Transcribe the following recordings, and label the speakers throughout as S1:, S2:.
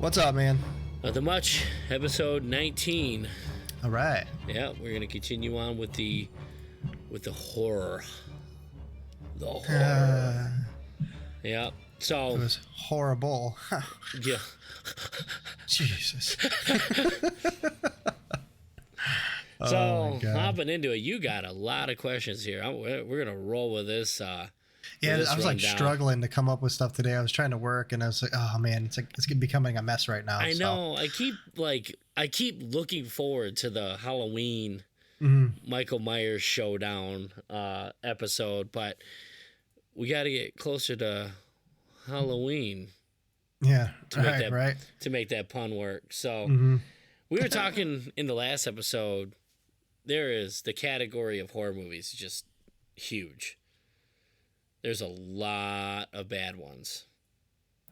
S1: What's up, man?
S2: Nothing much. Episode 19.
S1: All right.
S2: Yeah, we're gonna continue on with the horror. The horror. Yeah. So
S1: It was horrible.
S2: yeah.
S1: Jesus.
S2: So hopping into it, you got a lot of questions here. We're gonna roll with this.
S1: Yeah, I was like struggling to come up with stuff today. I was trying to work, and I was like, "Oh man, it's becoming a mess right now."
S2: I know. I keep looking forward to the Halloween Michael Myers showdown episode, but we got to get closer to Halloween.
S1: Yeah,
S2: to make that pun work. So we were talking in the last episode. There is the category of horror movies just huge. There's a lot of bad ones.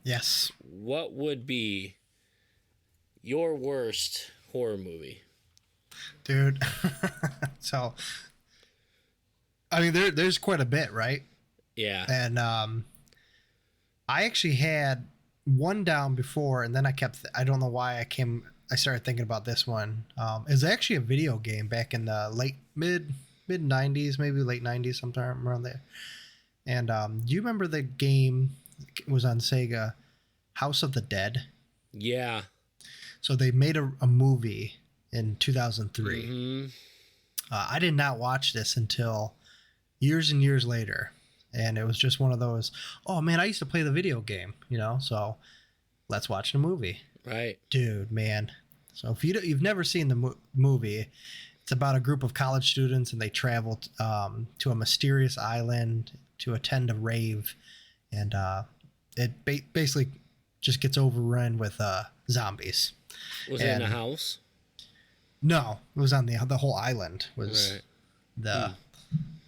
S1: Yes.
S2: What would be your worst horror movie?
S1: Dude. So, I mean, there's quite a bit, right?
S2: Yeah.
S1: And I actually had one down before, and then I don't know why I started thinking about this one. It's actually a video game back in the mid 90s, maybe late 90s, sometime around there. And do you remember the game? It was on Sega, House of the Dead.
S2: Yeah.
S1: So they made a movie in 2003. I did not watch this until years and years later, and it was just one of those. Oh man, I used to play the video game, So let's watch the movie.
S2: Right,
S1: dude, man. So if you've never seen the movie, it's about a group of college students, and they travel to a mysterious island to attend a rave, and it basically just gets overrun with zombies.
S2: Was it in a house?
S1: No, it was on the whole island was
S2: right.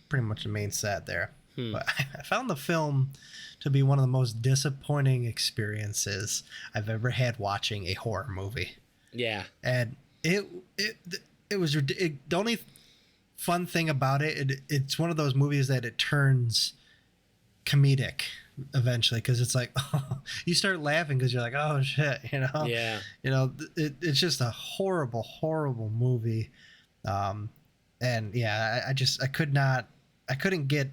S1: Pretty much the main set there. But I found the film to be one of the most disappointing experiences I've ever had watching a horror movie.
S2: Yeah,
S1: and it was the only fun thing about it's one of those movies that it turns comedic eventually, because it's like you start laughing because you're like, oh shit,
S2: yeah,
S1: it's just a horrible movie. And yeah, I couldn't get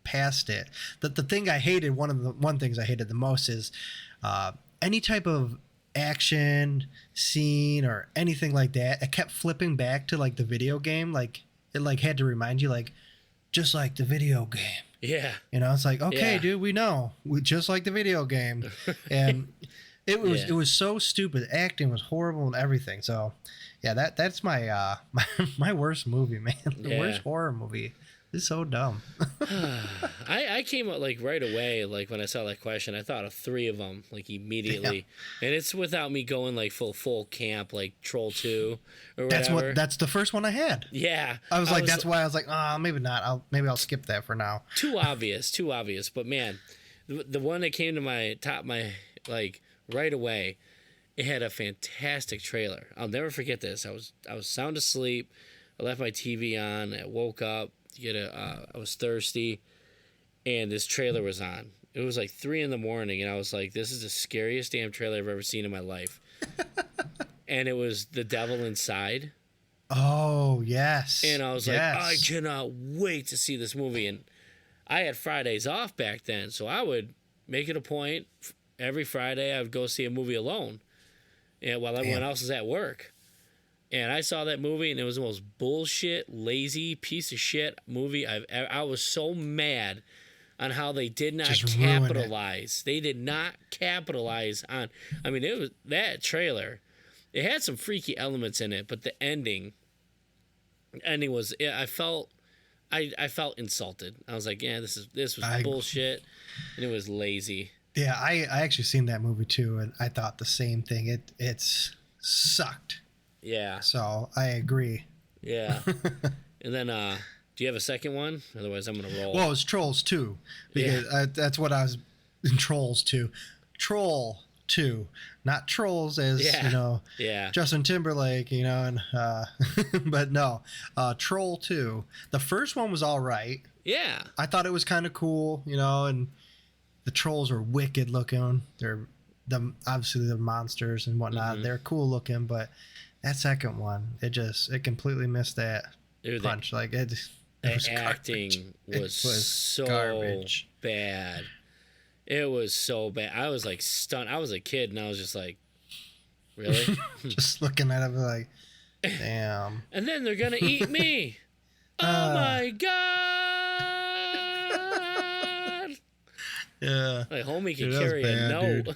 S1: past it. The thing I hated, one things I hated the most is any type of action scene or anything like that. It kept flipping back to like the video game, like it like had to remind you, like, just like the video game.
S2: Yeah.
S1: It's like, okay, dude, we know. We just like the video game. And it was so stupid. Acting was horrible and everything. So, yeah, that's my my worst movie, man. The worst horror movie. It's so dumb.
S2: I came up like right away, like when I saw that question, I thought of 3 of them like immediately, and it's without me going like full camp, like Troll 2 or whatever.
S1: That's the first one I had.
S2: Yeah,
S1: that's why I was like, maybe not. Maybe I'll skip that for now.
S2: Too obvious. But man, the one that came to my like right away, it had a fantastic trailer. I'll never forget this. I was sound asleep. I left my TV on. I woke up. I was thirsty, and this trailer was on. It was like 3 a.m, and I was like, this is the scariest damn trailer I've ever seen in my life. And it was The Devil Inside.
S1: Oh, yes.
S2: And I was like, I cannot wait to see this movie. And I had Fridays off back then, so I would make it a point every Friday I would go see a movie alone, and while everyone else is at work. And I saw that movie, and it was the most bullshit, lazy piece of shit movie I was so mad on how they did not capitalize. They did not capitalize on. I mean, it was that trailer. It had some freaky elements in it, but the ending was. I felt insulted. I was like, yeah, this was bullshit, and it was lazy.
S1: Yeah, I actually seen that movie too, and I thought the same thing. It's sucked.
S2: Yeah.
S1: So I agree.
S2: Yeah. And then, do you have a second one? Otherwise, I'm gonna roll.
S1: Well, it's Trolls 2, because that's what I was in Trolls 2. Troll 2, not Trolls as Justin Timberlake, and but no, Troll 2. The first one was all right.
S2: Yeah.
S1: I thought it was kind of cool, and the trolls are wicked looking. They're obviously the monsters and whatnot. They're cool looking, but that second one, it completely missed that punch. Like it was
S2: acting was so
S1: garbage.
S2: bad. It was so bad. I was like stunned. I was a kid and I was just like, really?
S1: Just looking at it like, damn.
S2: And then they're gonna eat me. Oh my god.
S1: Yeah.
S2: Like homie could carry a note.
S1: Dude.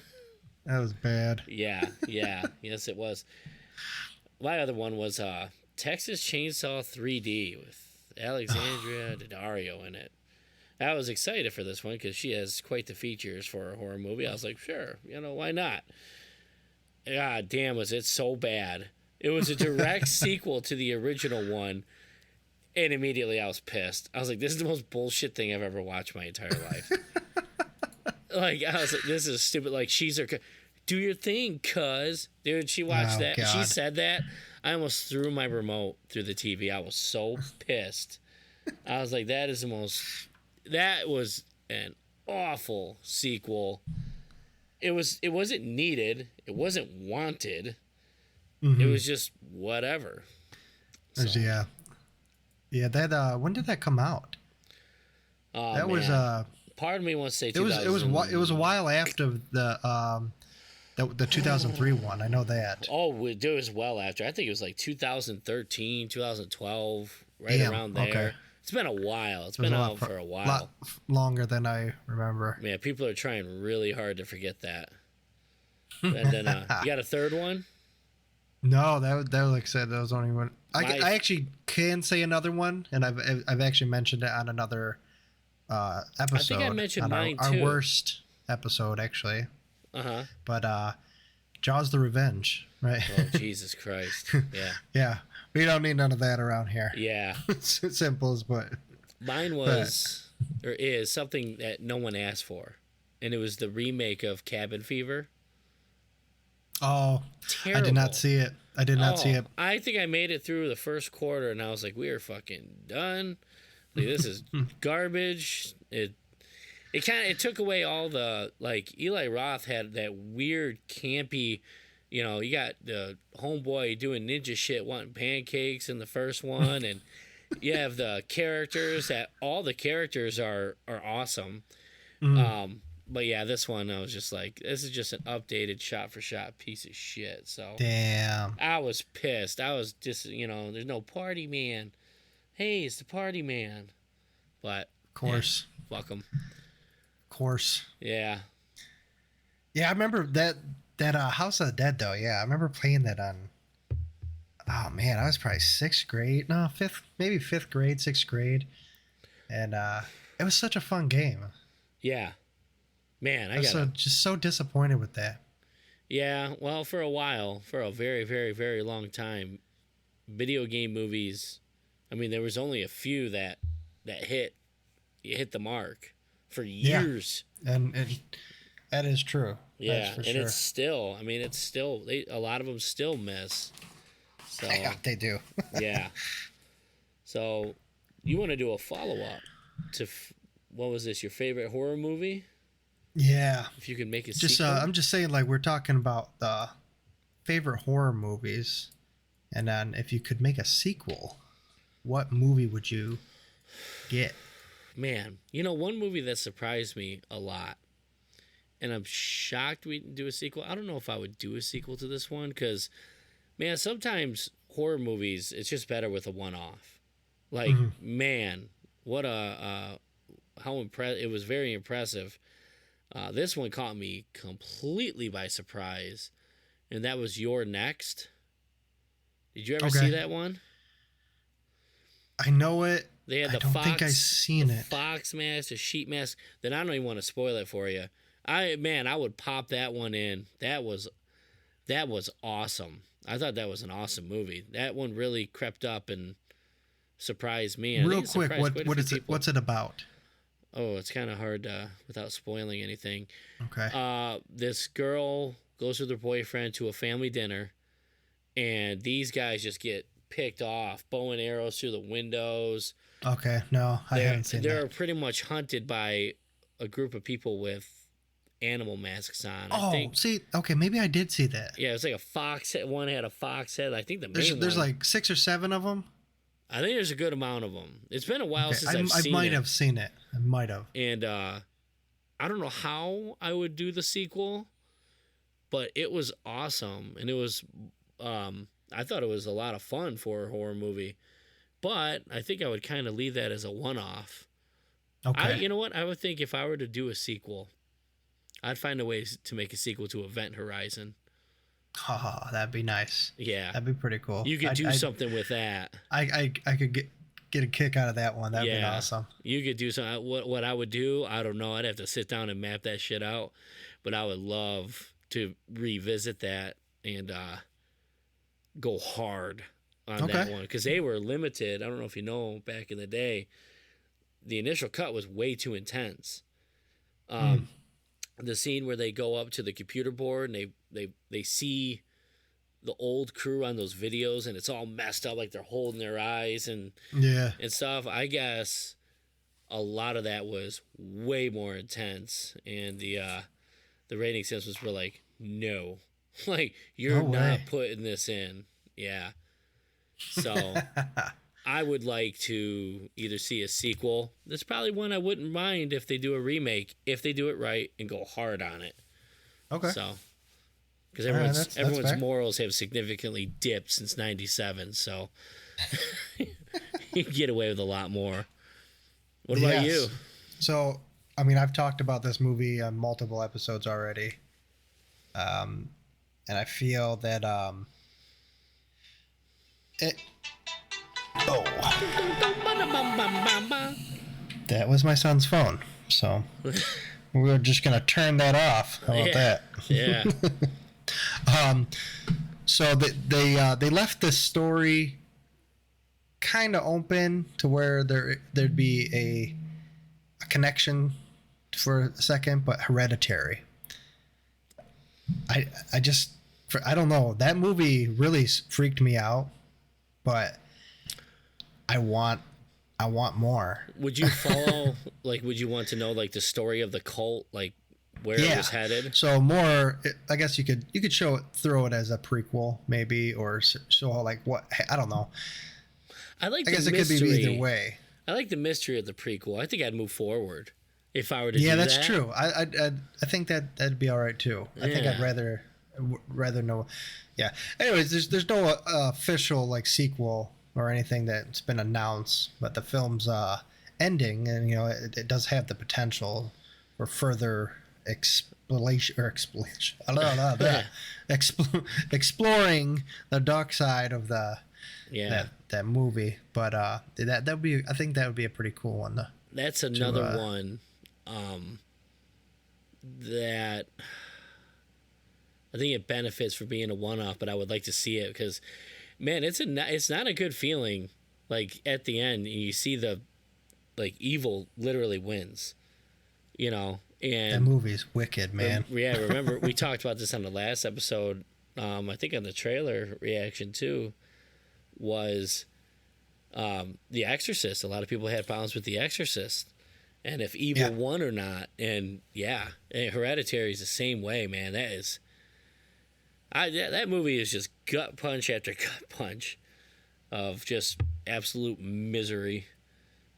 S1: That was bad.
S2: Yeah. Yes, it was. My other one was Texas Chainsaw 3D with Alexandria Daddario in it. I was excited for this one because she has quite the features for a horror movie. I was like, sure, why not? God damn, was it so bad. It was a direct sequel to the original one, and immediately I was pissed. I was like, this is the most bullshit thing I've ever watched my entire life. Like, I was like, this is stupid. Like, do your thing, cuz. Dude, she watched that. God. She said that. I almost threw my remote through the TV. I was so pissed. I was like, that was an awful sequel. It wasn't needed. It wasn't wanted. It was just whatever.
S1: So. Yeah. That when did that come out?
S2: That
S1: was
S2: part of me wants to say
S1: it was a while after the 2003 one. I know that.
S2: Oh, it was well after. I think it was like 2013, 2012, right around there. Okay. It's been a while. It's been out for a while. Lot
S1: longer than I remember.
S2: Yeah, people are trying really hard to forget that. And then you got a third one?
S1: No, that like I said, that was only one. I actually can say another one, and I've actually mentioned it on another episode. I
S2: think I mentioned mine too.
S1: Our worst episode, actually.
S2: Uh-huh.
S1: But Jaws the Revenge, right?
S2: Oh, Jesus Christ. Yeah.
S1: Yeah. We don't need none of that around here.
S2: Yeah.
S1: It's simple as but.
S2: Mine was, or is, something that no one asked for. And it was the remake of Cabin Fever.
S1: Oh, terrible. I did not see it.
S2: I think I made it through the first quarter, and I was like, we are fucking done. Like, this is garbage. It took away all the, like, Eli Roth had that weird, campy, you got the homeboy doing ninja shit, wanting pancakes in the first one, and you have the characters all the characters are awesome. But yeah, this one, I was just like, this is just an updated shot-for-shot piece of shit. So
S1: damn,
S2: I was pissed. I was just, there's no party man. Hey, it's the party man. But
S1: of course,
S2: yeah, fuck 'em.
S1: Of course.
S2: Yeah.
S1: Yeah, I remember that House of the Dead though. Yeah, I remember playing that on. Oh man, I was probably sixth grade, fifth grade, sixth grade, and it was such a fun game.
S2: Yeah. Man,
S1: I was just so disappointed with that.
S2: Yeah, well, for a while, for a very, very, very long time, video game movies, I mean, there was only a few that hit the mark for years.
S1: Yeah. And that is true.
S2: Yeah,
S1: for
S2: and
S1: sure.
S2: it's still, a lot of them still miss. So
S1: yeah, they do.
S2: Yeah. So, you want to do a follow-up to, what was this, your favorite horror movie?
S1: Yeah.
S2: If you could make a sequel.
S1: I'm just saying, like, we're talking about the favorite horror movies, and then if you could make a sequel, what movie would you get?
S2: Man, one movie that surprised me a lot, and I'm shocked we didn't do a sequel. I don't know if I would do a sequel to this one, because, man, sometimes horror movies, it's just better with a one-off. Like, man, what how impressive. It was very impressive. This one caught me completely by surprise, and that was Your Next. Did you ever see that one?
S1: I know it.
S2: They had
S1: I don't think I've seen it.
S2: Fox mask, the sheep mask. Then I don't even want to spoil it for you. I would pop that one in. That was awesome. I thought that was an awesome movie. That one really crept up and surprised me. And
S1: real quick, what is it? What's it about?
S2: Oh, it's kind of hard without spoiling anything.
S1: Okay.
S2: This girl goes with her boyfriend to a family dinner, and these guys just get picked off, bow and arrows through the windows.
S1: Okay, no, I haven't seen that.
S2: They're pretty much hunted by a group of people with animal masks on.
S1: Oh,
S2: I think.
S1: see, okay, maybe I did see that.
S2: Yeah, it was like a fox head. One had a fox head. I think the main
S1: There's
S2: one.
S1: like 6 or 7 of them.
S2: I think there's a good amount of them. It's been a while
S1: Okay,
S2: since
S1: I
S2: I've seen
S1: might
S2: it.
S1: have seen it. I might have.
S2: And I don't know how I would do the sequel, but it was awesome. And it was, I thought it was a lot of fun for a horror movie. But I think I would kind of leave that as a one-off.
S1: Okay.
S2: You know what? I would think if I were to do a sequel, I'd find a way to make a sequel to Event Horizon.
S1: Oh, that'd be nice.
S2: Yeah.
S1: That'd be pretty cool.
S2: You could do something with that.
S1: I could get a kick out of that one. That'd be awesome.
S2: You could do something. What I would do, I don't know. I'd have to sit down and map that shit out. But I would love to revisit that and go hard on that one. Because they were limited. I don't know if you know, back in the day, the initial cut was way too intense. The scene where they go up to the computer board and they see the old crew on those videos and it's all messed up, like they're holding their eyes and stuff. I guess a lot of that was way more intense, and the rating systems were like, no, like you're not putting this in. Yeah. So I would like to either see a sequel. There's probably one I wouldn't mind if they do a remake, if they do it right and go hard on it.
S1: Okay.
S2: So, because
S1: that's
S2: everyone's
S1: fair.
S2: morals have significantly dipped since '97, so you can get away with a lot more. What about you?
S1: So, I mean, I've talked about this movie on multiple episodes already, and I feel that that was my son's phone, so we're just gonna turn that off. How about that?
S2: Yeah.
S1: So they left the story kind of open to where there'd be a connection for a second, but Hereditary. I don't know. That movie really freaked me out, but I want more.
S2: Would you follow? Like, would you want to know like the story of the cult, like where it was headed?
S1: So more, I guess you could throw it as a prequel, maybe, or show like what, I don't know.
S2: I
S1: guess it could be either way.
S2: I like the mystery of the prequel. I think I'd move forward if I were to do that.
S1: Yeah, that's true. I think that'd be all right too. I think I'd rather know. Yeah. Anyways, there's no official like sequel or anything that's been announced, but the film's ending, and it does have the potential for further exploration. I don't know that exploring the dark side of that movie. But that would be, I think that would be a pretty cool one.
S2: That's another one that I think it benefits for being a one-off, but I would like to see it because, man, it's not a good feeling. Like at the end, you see the evil literally wins, and
S1: that movie's wicked, man.
S2: Remember we talked about this on the last episode. I think on the trailer reaction too was The Exorcist. A lot of people had problems with The Exorcist, and if evil won or not. And Hereditary is the same way, man. That movie is just gut punch after gut punch of just absolute misery.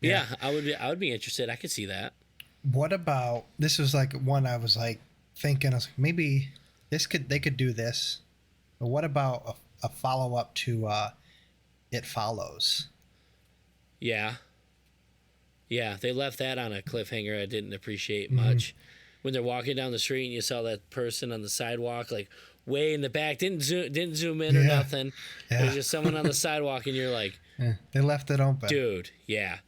S2: Yeah, I would be interested. I could see that.
S1: What about, this was like one I was like thinking, I was like, maybe they could do this. But what about a follow up to It Follows? Yeah,
S2: they left that on a cliffhanger I didn't appreciate much. When they're walking down the street and you saw that person on the sidewalk, like way in the back, didn't zoom in or nothing.
S1: Yeah.
S2: There's just someone on the sidewalk, and you're like,
S1: they left it open,
S2: dude. Yeah,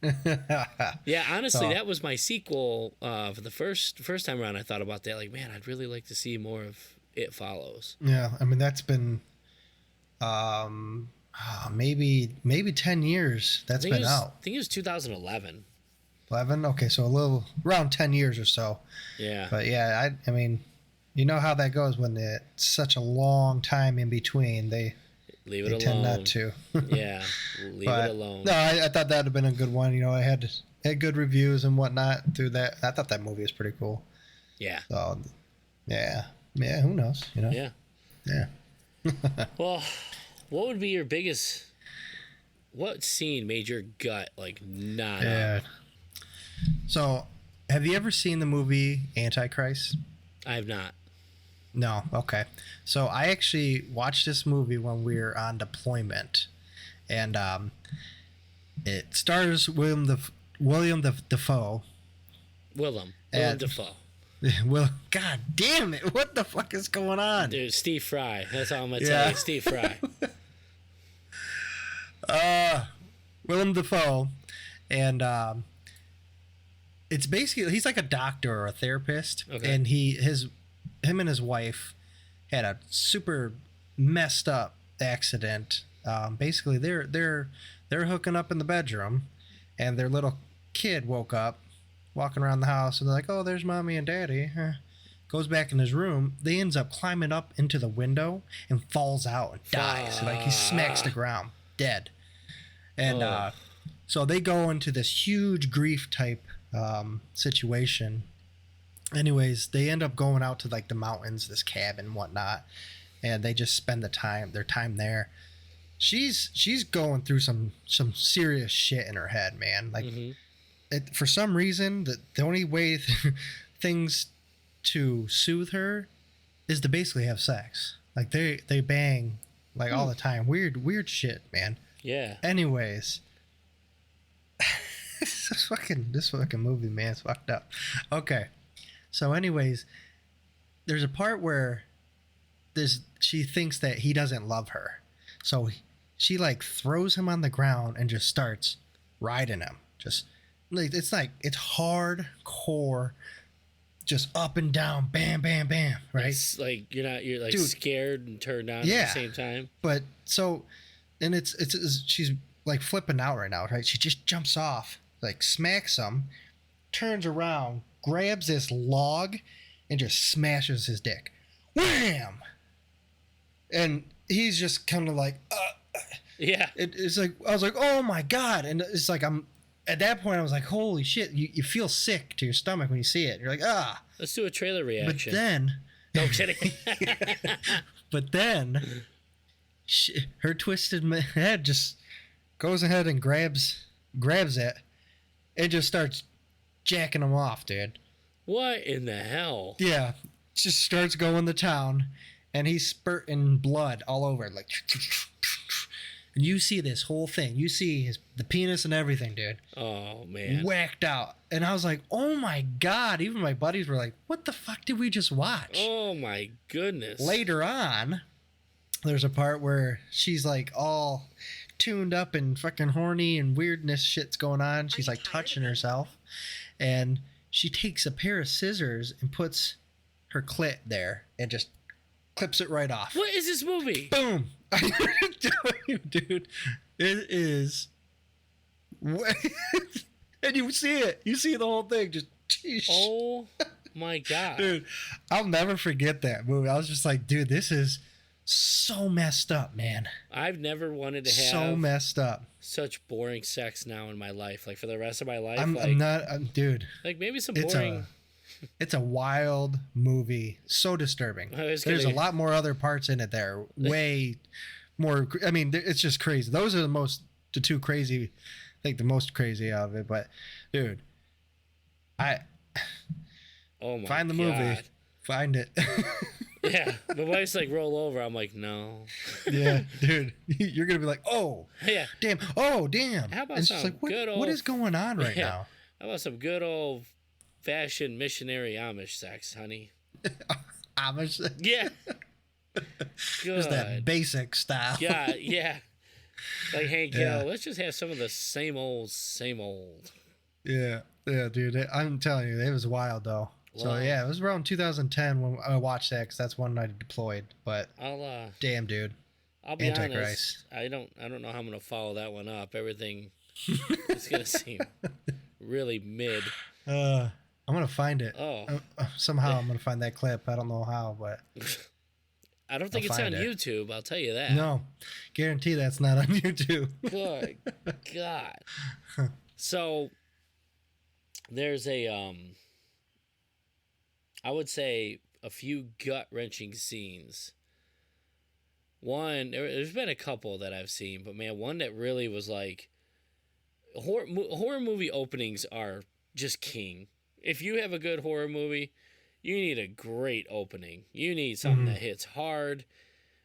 S2: yeah. Honestly, that was my sequel for the first time around. I thought about that, like, man, I'd really like to see more of It Follows.
S1: Yeah, I mean that's been maybe 10 years that's been out.
S2: I think it was 2011.
S1: 11? Okay, so a little around 10 years or so.
S2: Yeah.
S1: But yeah, I mean, you know how that goes when it's such a long time in between. They tend not to.
S2: Yeah, leave it alone.
S1: No, I thought that would have been a good one. I had good reviews and whatnot through that. I thought that movie was pretty cool.
S2: Yeah.
S1: So Yeah. Yeah. Who knows? You know.
S2: Yeah.
S1: Yeah.
S2: Well, what would be your biggest? What scene made your gut like not
S1: Yeah.
S2: up?
S1: So, have you ever seen the movie Antichrist?
S2: I have not.
S1: No. Okay. So I actually watched this movie when we were on deployment, and it stars William Defoe.
S2: Willem
S1: And
S2: Dafoe.
S1: Well, God damn it! What the fuck is going on?
S2: Dude, Steve Fry. That's all I'm gonna tell
S1: Yeah.
S2: you. Steve Fry.
S1: Willem Dafoe, and it's basically he's like a doctor or a therapist,
S2: Okay.
S1: and him and his wife had a super messed up accident. Basically, they're hooking up in the bedroom, and their little kid woke up, walking around the house, and they're like, "Oh, there's mommy and daddy." Goes back in his room. They ends up climbing up into the window and falls out and dies. Like he smacks the ground, dead. And so they go into this huge grief type situation. Anyways, they end up going out to like the mountains, this cabin, and whatnot, and they just spend their time there. She's going through some serious shit in her head, man. Like, for some reason, the only way things to soothe her is to basically have sex. Like they bang like all the time. Weird shit, man.
S2: Yeah.
S1: Anyways, this fucking movie, man, it's fucked up. Okay, so anyways, there's a part where she thinks that he doesn't love her, so she like throws him on the ground and just starts riding him. Just like it's hardcore, just up and down, bam, bam, bam, right?
S2: It's like you're like
S1: Dude.
S2: scared and turned on
S1: Yeah.
S2: at the same time.
S1: But so, and it's she's like flipping out right now, right? She just jumps off, like smacks him, turns around, grabs this log, and just smashes his dick. Wham! And he's just kind of like,
S2: Yeah.
S1: it's like, I was like, oh my God. And it's like, at that point, I was like, holy shit. You feel sick to your stomach when you see it. You're like, ah.
S2: Let's do a trailer reaction.
S1: But then,
S2: No I'm kidding.
S1: her twisted head just goes ahead and grabs it and just starts jacking him off, dude.
S2: What in the hell?
S1: Yeah. Just starts going to town, and he's spurting blood all over, like, and you see this whole thing. You see the penis and everything, dude.
S2: Oh man.
S1: Whacked out. And I was like, oh my God. Even my buddies were like, what the fuck did we just watch?
S2: Oh my goodness.
S1: Later on, there's a part where she's like all tuned up and fucking horny and weirdness shit's going on. She's like touching herself, and she takes a pair of scissors and puts her clit there and just clips it right off.
S2: What is this movie?
S1: Boom. I'm telling you, dude, it is. And you see it. You see the whole thing. Just.
S2: Oh my God.
S1: Dude, I'll never forget that movie. I was just like, dude, this is so messed up, man.
S2: I've never wanted to have
S1: So messed up.
S2: such boring sex now in my life. Like for the rest of my life.
S1: Dude.
S2: Like maybe some boring.
S1: It's a wild movie. So disturbing. There's a lot more other parts in it there. Way more. I mean, it's just crazy. Those are the two crazy, I think the most crazy of it. But, dude,
S2: Oh my
S1: find the
S2: God.
S1: movie. Find it.
S2: Yeah. My wife's like, roll over. I'm like, no.
S1: Yeah, dude. You're going to be like, oh,
S2: Yeah.
S1: damn. Oh, damn.
S2: How about
S1: It's
S2: some
S1: just like,
S2: good
S1: what
S2: old-
S1: is going on right
S2: Yeah.
S1: now?
S2: How about some good old fashioned missionary Amish sex, honey?
S1: Amish.
S2: Yeah.
S1: Just that
S2: Good.
S1: basic style.
S2: Yeah, yeah. Like, hey,
S1: Yeah.
S2: kiddo, let's just have some of the same old, same old.
S1: Yeah, dude. I'm telling you, it was wild though. So
S2: Wow.
S1: yeah, it was around 2010 when I watched that, because that's when I deployed. But damn, dude,
S2: I'll be
S1: Antichrist.
S2: honest. I don't know how I'm gonna follow that one up. Everything is gonna seem really mid.
S1: I'm gonna find it.
S2: Oh,
S1: Somehow I'm gonna find that clip. I don't know how, but
S2: I don't think
S1: I'll
S2: it's on
S1: find it.
S2: YouTube. I'll tell you that.
S1: no, guarantee that's not on YouTube.
S2: Good God. So there's a I would say a few gut-wrenching scenes. One, there's been a couple that I've seen, but man, one that really was like, horror movie openings are just king. If you have a good horror movie, you need a great opening. You need something that hits hard,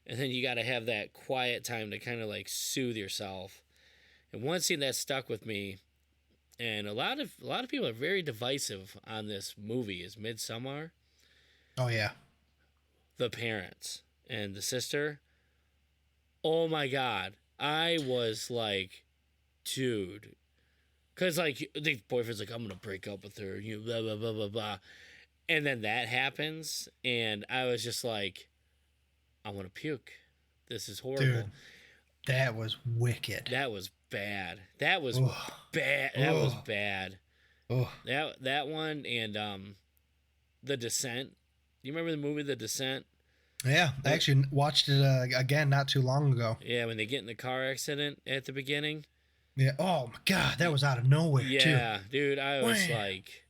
S2: and then you got to have that quiet time to kind of like soothe yourself. And one scene that stuck with me, and a lot of people are very divisive on this movie, is Midsommar.
S1: Oh yeah.
S2: The parents and the sister. Oh my God. I was like, dude. Because, like, the boyfriend's like, I'm going to break up with her, you blah, blah, blah, blah, blah. And then that happens, and I was just like, I want to puke. This is horrible.
S1: Dude, that was wicked.
S2: That was bad. That was bad. That was bad. That one and The Descent. You remember the movie The Descent?
S1: Yeah, I actually watched it again not too long ago.
S2: Yeah, when they get in the car accident at the beginning.
S1: Yeah. Oh my God, that was out of nowhere too.
S2: Yeah, dude, I was like,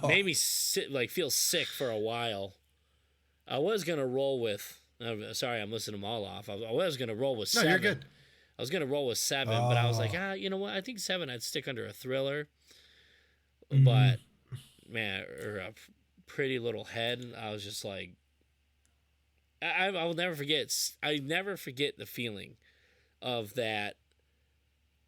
S2: made me feel sick for a while. I was gonna roll with. Sorry, I'm listing them all off. I was gonna roll with 7.
S1: No, you're good.
S2: I was gonna roll with 7, but I was like, you know what? I think 7. I'd stick under a thriller. But man, or a Pretty Little Head. I was just like, I will never forget. I never forget the feeling of that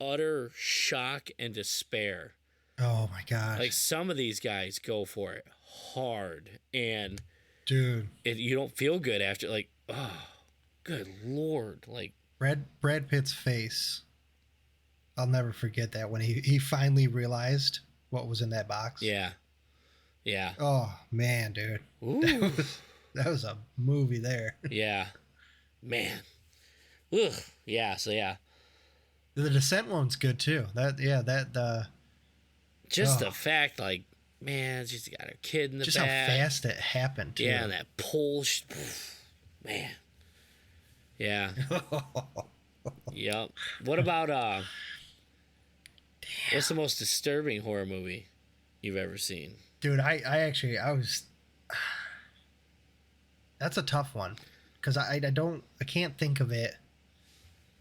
S2: utter shock and despair.
S1: Oh my gosh.
S2: Like, some of these guys go for it hard, and
S1: dude,
S2: you don't feel good after. Like, oh, good Lord. Like,
S1: Brad Pitt's face. I'll never forget that when he finally realized what was in that box.
S2: Yeah. Yeah.
S1: Oh man, dude.
S2: Ooh.
S1: That was a movie there.
S2: Yeah. Man. Ugh. Yeah, so yeah.
S1: The Descent one's good too.
S2: Just the fact, like, man, she's got her kid in the
S1: just
S2: back.
S1: How fast it happened too.
S2: Yeah, and that pull, man. Yeah. Yep. What about what's the most disturbing horror movie you've ever seen?
S1: Dude, I was. That's a tough one, because I can't think of it.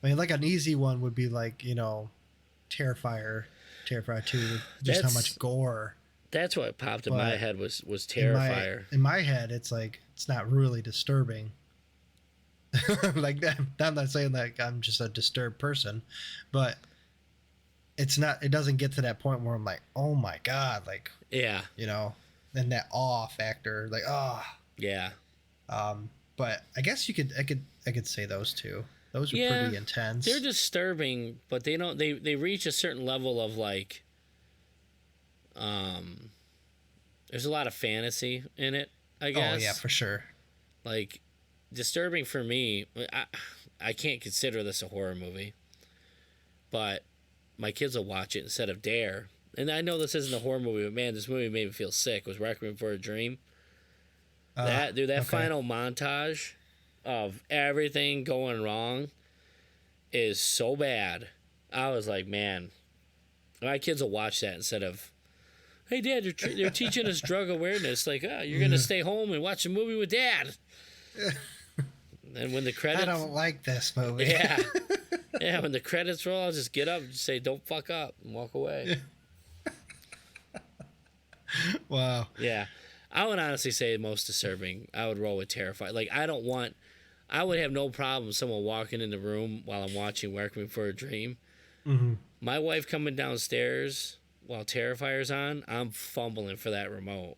S1: I mean, like an easy one would be like, Terrifier 2, just how much gore.
S2: That's what popped in my head was Terrifier.
S1: In my head, it's like, it's not really disturbing. Like that, I'm not saying like I'm just a disturbed person, but it doesn't get to that point where I'm like, oh my God, like,
S2: yeah,
S1: and that awe factor, like,
S2: yeah.
S1: But I guess I could say those two. Those are pretty intense.
S2: They're disturbing, but they don't. They reach a certain level of like. There's a lot of fantasy in it, I guess.
S1: Oh yeah, for sure.
S2: Like, disturbing for me. I can't consider this a horror movie, but my kids will watch it instead of Dare. And I know this isn't a horror movie, but man, this movie made me feel sick. It was Requiem for a Dream. That final montage of everything going wrong is so bad. I was like, man, my kids will watch that instead of, hey, Dad, they're teaching us drug awareness. Like, you're going to stay home and watch a movie with Dad. And when the credits...
S1: I don't like this movie.
S2: Yeah. Yeah, when the credits roll, I'll just get up and just say, don't fuck up, and walk away.
S1: Wow.
S2: Yeah. I would honestly say most disturbing. I would roll with Terrify. Like, I would have no problem someone walking in the room while I'm watching Requiem for a Dream.
S1: Mm-hmm.
S2: My wife coming downstairs while Terrifier's on, I'm fumbling for that remote.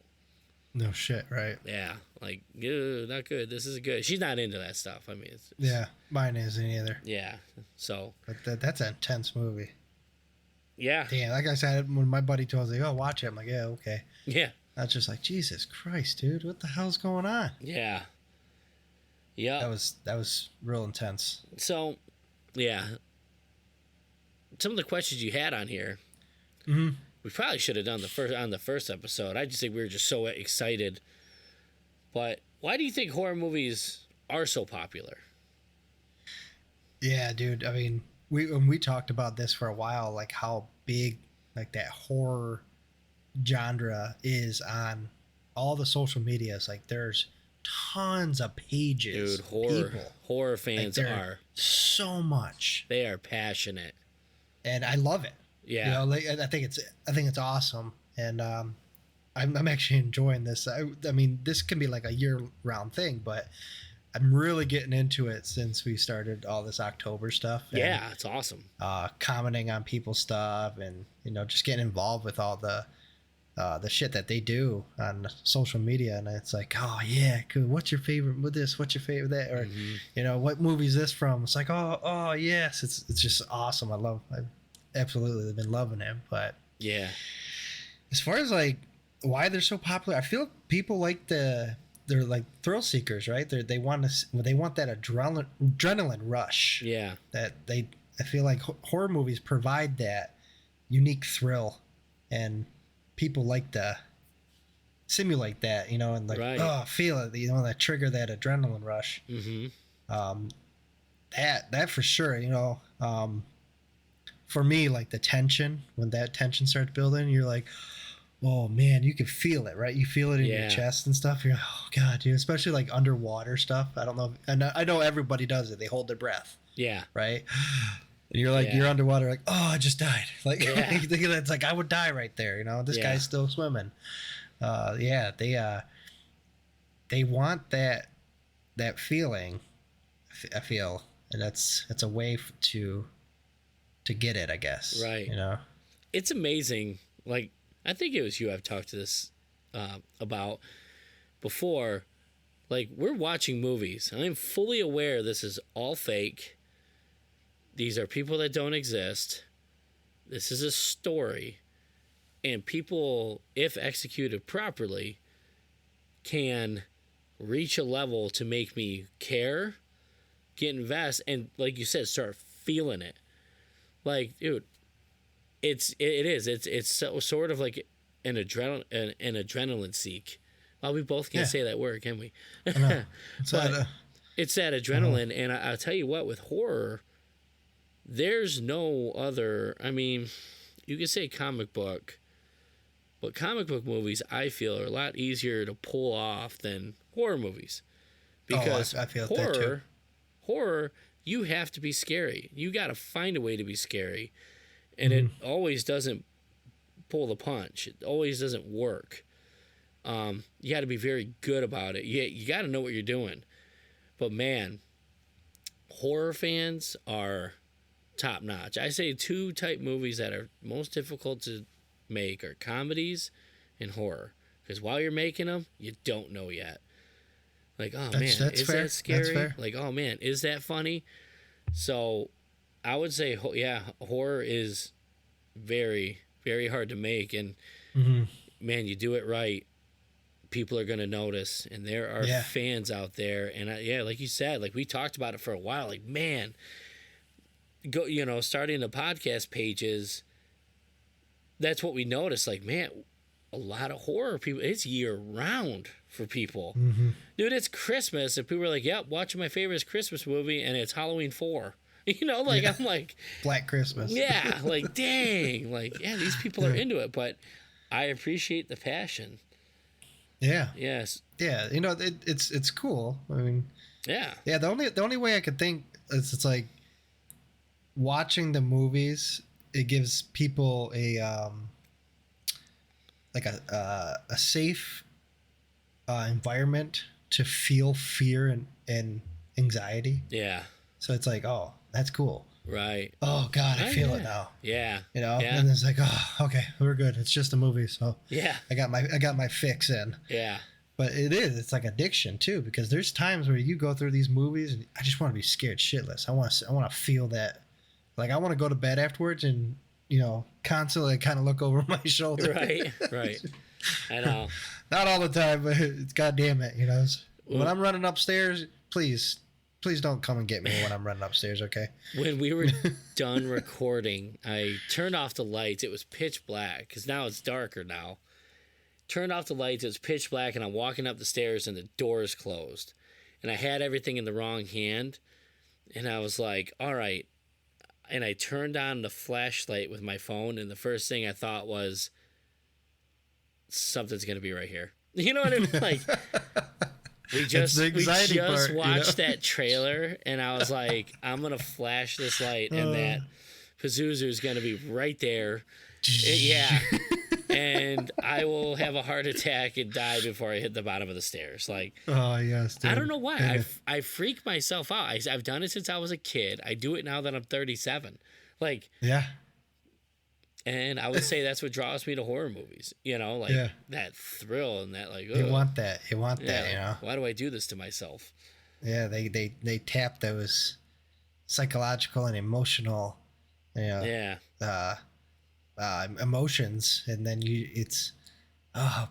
S1: No shit, right?
S2: Yeah. Like, not good. This isn't good. She's not into that stuff. I mean, it's
S1: yeah, mine isn't either.
S2: Yeah. So.
S1: But that's an intense movie.
S2: Yeah.
S1: Damn, like I said, when my buddy told me, oh, watch it, I'm like, yeah, okay.
S2: Yeah.
S1: I was just like, Jesus Christ, dude, what the hell's going on?
S2: Yeah. Yeah.
S1: That was real intense.
S2: So, yeah. Some of the questions you had on here, we probably should have done on the first episode. I just think we were just so excited. But why do you think horror movies are so popular?
S1: Yeah, dude. I mean, we talked about this for a while, like how big like that horror genre is on all the social media is like there's tons of pages.
S2: Dude,
S1: people.
S2: horror fans
S1: like,
S2: are
S1: so much.
S2: They are passionate,
S1: and I love it.
S2: Yeah,
S1: you know, like I think it's awesome, and I'm actually enjoying this. I mean, this can be like a year-round thing, but I'm really getting into it since we started all this October stuff.
S2: Yeah, it's awesome.
S1: Commenting on people's stuff, and just getting involved with all the shit that they do on social media. And it's like, oh yeah, cool. What's your favorite with this? What's your favorite that? Or what movie is this from? It's like, oh yes, it's just awesome. I've absolutely been loving it. But
S2: yeah,
S1: as far as like why they're so popular, I feel people like they're like thrill seekers, right? They want that adrenaline rush.
S2: Yeah,
S1: I feel like horror movies provide that unique thrill, and people like to simulate that, and like, right. Feel it, that trigger that adrenaline rush. That for sure, for me, like the tension, when that tension starts building, you're like, oh man, you can feel it, right? You feel it in your chest and stuff. You're like, oh god, dude, especially like underwater stuff. I don't know. I know everybody does it. They hold their breath.
S2: Yeah.
S1: Right. And you're like, you're underwater, like, oh, I just died. Like, it's like I would die right there. This guy's still swimming. They want that feeling. I feel, and it's a way to get it, I guess.
S2: Right. It's amazing. Like, I think it was you I've talked to this about before. Like, we're watching movies. I'm fully aware this is all fake. These are people that don't exist. This is a story. And people, if executed properly, can reach a level to make me care, get invested, and like you said, start feeling it. Like, dude, it is sort of like an adrenaline seek. Well, we both can't say that word, can we?
S1: No.
S2: It's that adrenaline, and I'll tell you what, with horror, there's no other. I mean, you could say comic book, but comic book movies, I feel, are a lot easier to pull off than horror movies, because
S1: I feel that too.
S2: Horror, you have to be scary. You got to find a way to be scary, and it always doesn't pull the punch. It always doesn't work. You got to be very good about it. You got to know what you're doing. But man, horror fans are top notch. I say two type movies that are most difficult to make are comedies and horror, because while you're making them, you don't know yet. Like, oh man, is fair. That scary? Like, oh man, is that funny? So I would say, horror is very, very hard to make, and man, you do it right, people are going to notice, and there are fans out there. And like you said, like we talked about it for a while, like, man, starting the podcast pages, that's what we noticed. Like, man, a lot of horror people, it's year round for people. Dude, it's Christmas, and people are like, yep, watching my favorite Christmas movie, and it's Halloween 4. I'm like,
S1: Black Christmas.
S2: Yeah, like, dang, like, these people are into it, but I appreciate the passion.
S1: Yeah.
S2: Yes.
S1: Yeah, it's cool. I mean,
S2: yeah.
S1: The only way I could think is, it's like watching the movies, it gives people a safe environment to feel fear and anxiety.
S2: Yeah.
S1: So it's like, oh, that's cool.
S2: Right.
S1: Oh God, I feel it now.
S2: Yeah.
S1: And it's like, oh, okay, we're good. It's just a movie, so I got my fix in.
S2: Yeah.
S1: But it's like addiction too, because there's times where you go through these movies and I just want to be scared shitless. I want to feel that. Like, I want to go to bed afterwards and constantly kind of look over my shoulder.
S2: Right. I know.
S1: Not all the time, but it's goddamn it, when I'm running upstairs, please don't come and get me when I'm running upstairs, okay?
S2: When we were done recording, I turned off the lights. It was pitch black, because now it's darker now. Turned off the lights. It was pitch black, and I'm walking up the stairs, and the door is closed. And I had everything in the wrong hand, and I was like, all right. And I turned on the flashlight with my phone, and the first thing I thought was, something's going to be right here. You know what I mean? Like, we just
S1: part,
S2: watched that trailer, and I was like, I'm gonna flash this light, and that Pazuzu's gonna be right there. Yeah. And I will have a heart attack and die before I hit the bottom of the stairs. Like,
S1: oh yes, dude.
S2: I don't know why. I freak myself out. I've done it since I was a kid. I do it now that I'm 37. Like,
S1: yeah.
S2: And I would say that's what draws me to horror movies. You know, like that thrill and that, like,
S1: you want that. You want that. You know.
S2: Why do I do this to myself?
S1: Yeah, they tap those psychological and emotional, emotions, and then I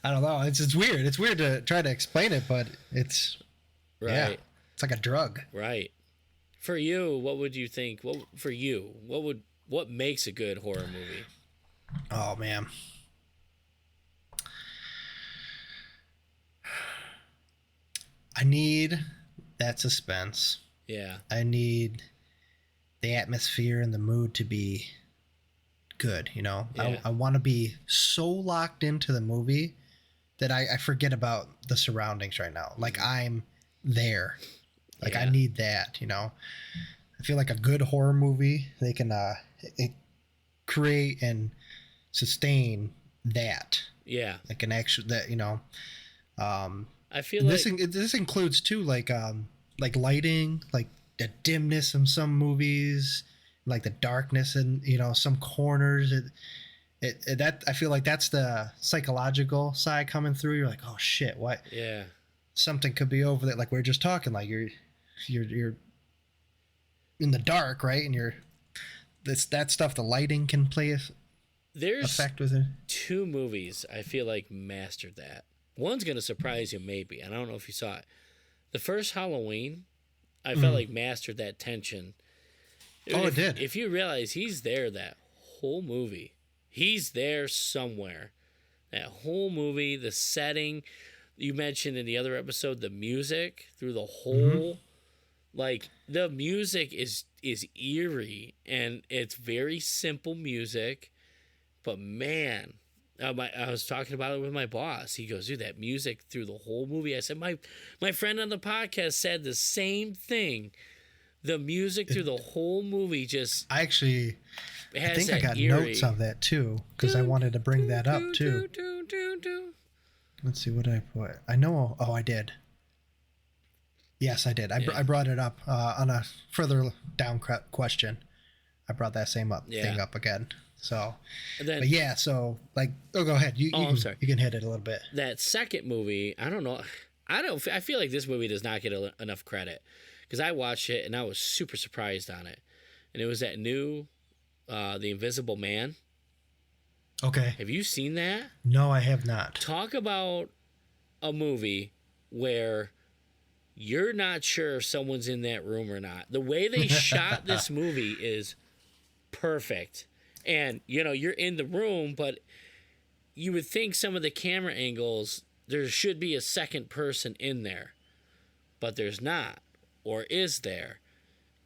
S1: don't know. It's weird. It's weird to try to explain it, but it's
S2: right.
S1: It's like a drug.
S2: Right. For you, what would you think? What makes a good horror movie?
S1: Oh man. I need that suspense.
S2: Yeah.
S1: I need the atmosphere and the mood to be good, you know?
S2: Yeah.
S1: I want to be so locked into the movie that I forget about the surroundings right now. Like, I'm there. Like, I need that, you know? I feel like a good horror movie, they can create and sustain that.
S2: Yeah.
S1: Like an actual, that, you know?
S2: I feel
S1: this includes too, like lighting, like the dimness in some movies, like the darkness in, you know, some corners. That I feel like that's the psychological side coming through. You're like, oh shit, what?
S2: Yeah. Something
S1: could be over there. Like we are just talking, like you're in the dark, right? And that stuff. The lighting can play effect with it.
S2: 2 movies I feel like mastered that. One's gonna surprise you, maybe. And I don't know if you saw it. The first Halloween, I felt like mastered that tension.
S1: It did.
S2: If you realize he's there that whole movie, he's there somewhere. That whole movie, the setting you mentioned in the other episode, the music through the whole, like the music is eerie, and it's very simple music, but man. I was talking about it with my boss. He goes, dude, that music through the whole movie. I said, my friend on the podcast said the same thing. The music through the whole movie just
S1: I think I got
S2: eerie
S1: notes of that too, because I wanted to bring that up too. Let's see what I put. I know. Oh, I did. Yes, I did. I brought it up on a further down question. I brought that same thing up again. So, but yeah, so like, go ahead. I'm sorry. You can hit it a little bit.
S2: That second movie, I don't know. I feel like this movie does not get enough credit, because I watched it and I was super surprised on it. And it was that new, The Invisible Man.
S1: Okay.
S2: Have you seen that?
S1: No, I have not.
S2: Talk about a movie where you're not sure if someone's in that room or not. The way they shot this movie is perfect. And, you know, you're in the room, but you would think some of the camera angles, there should be a second person in there. But there's not. Or is there?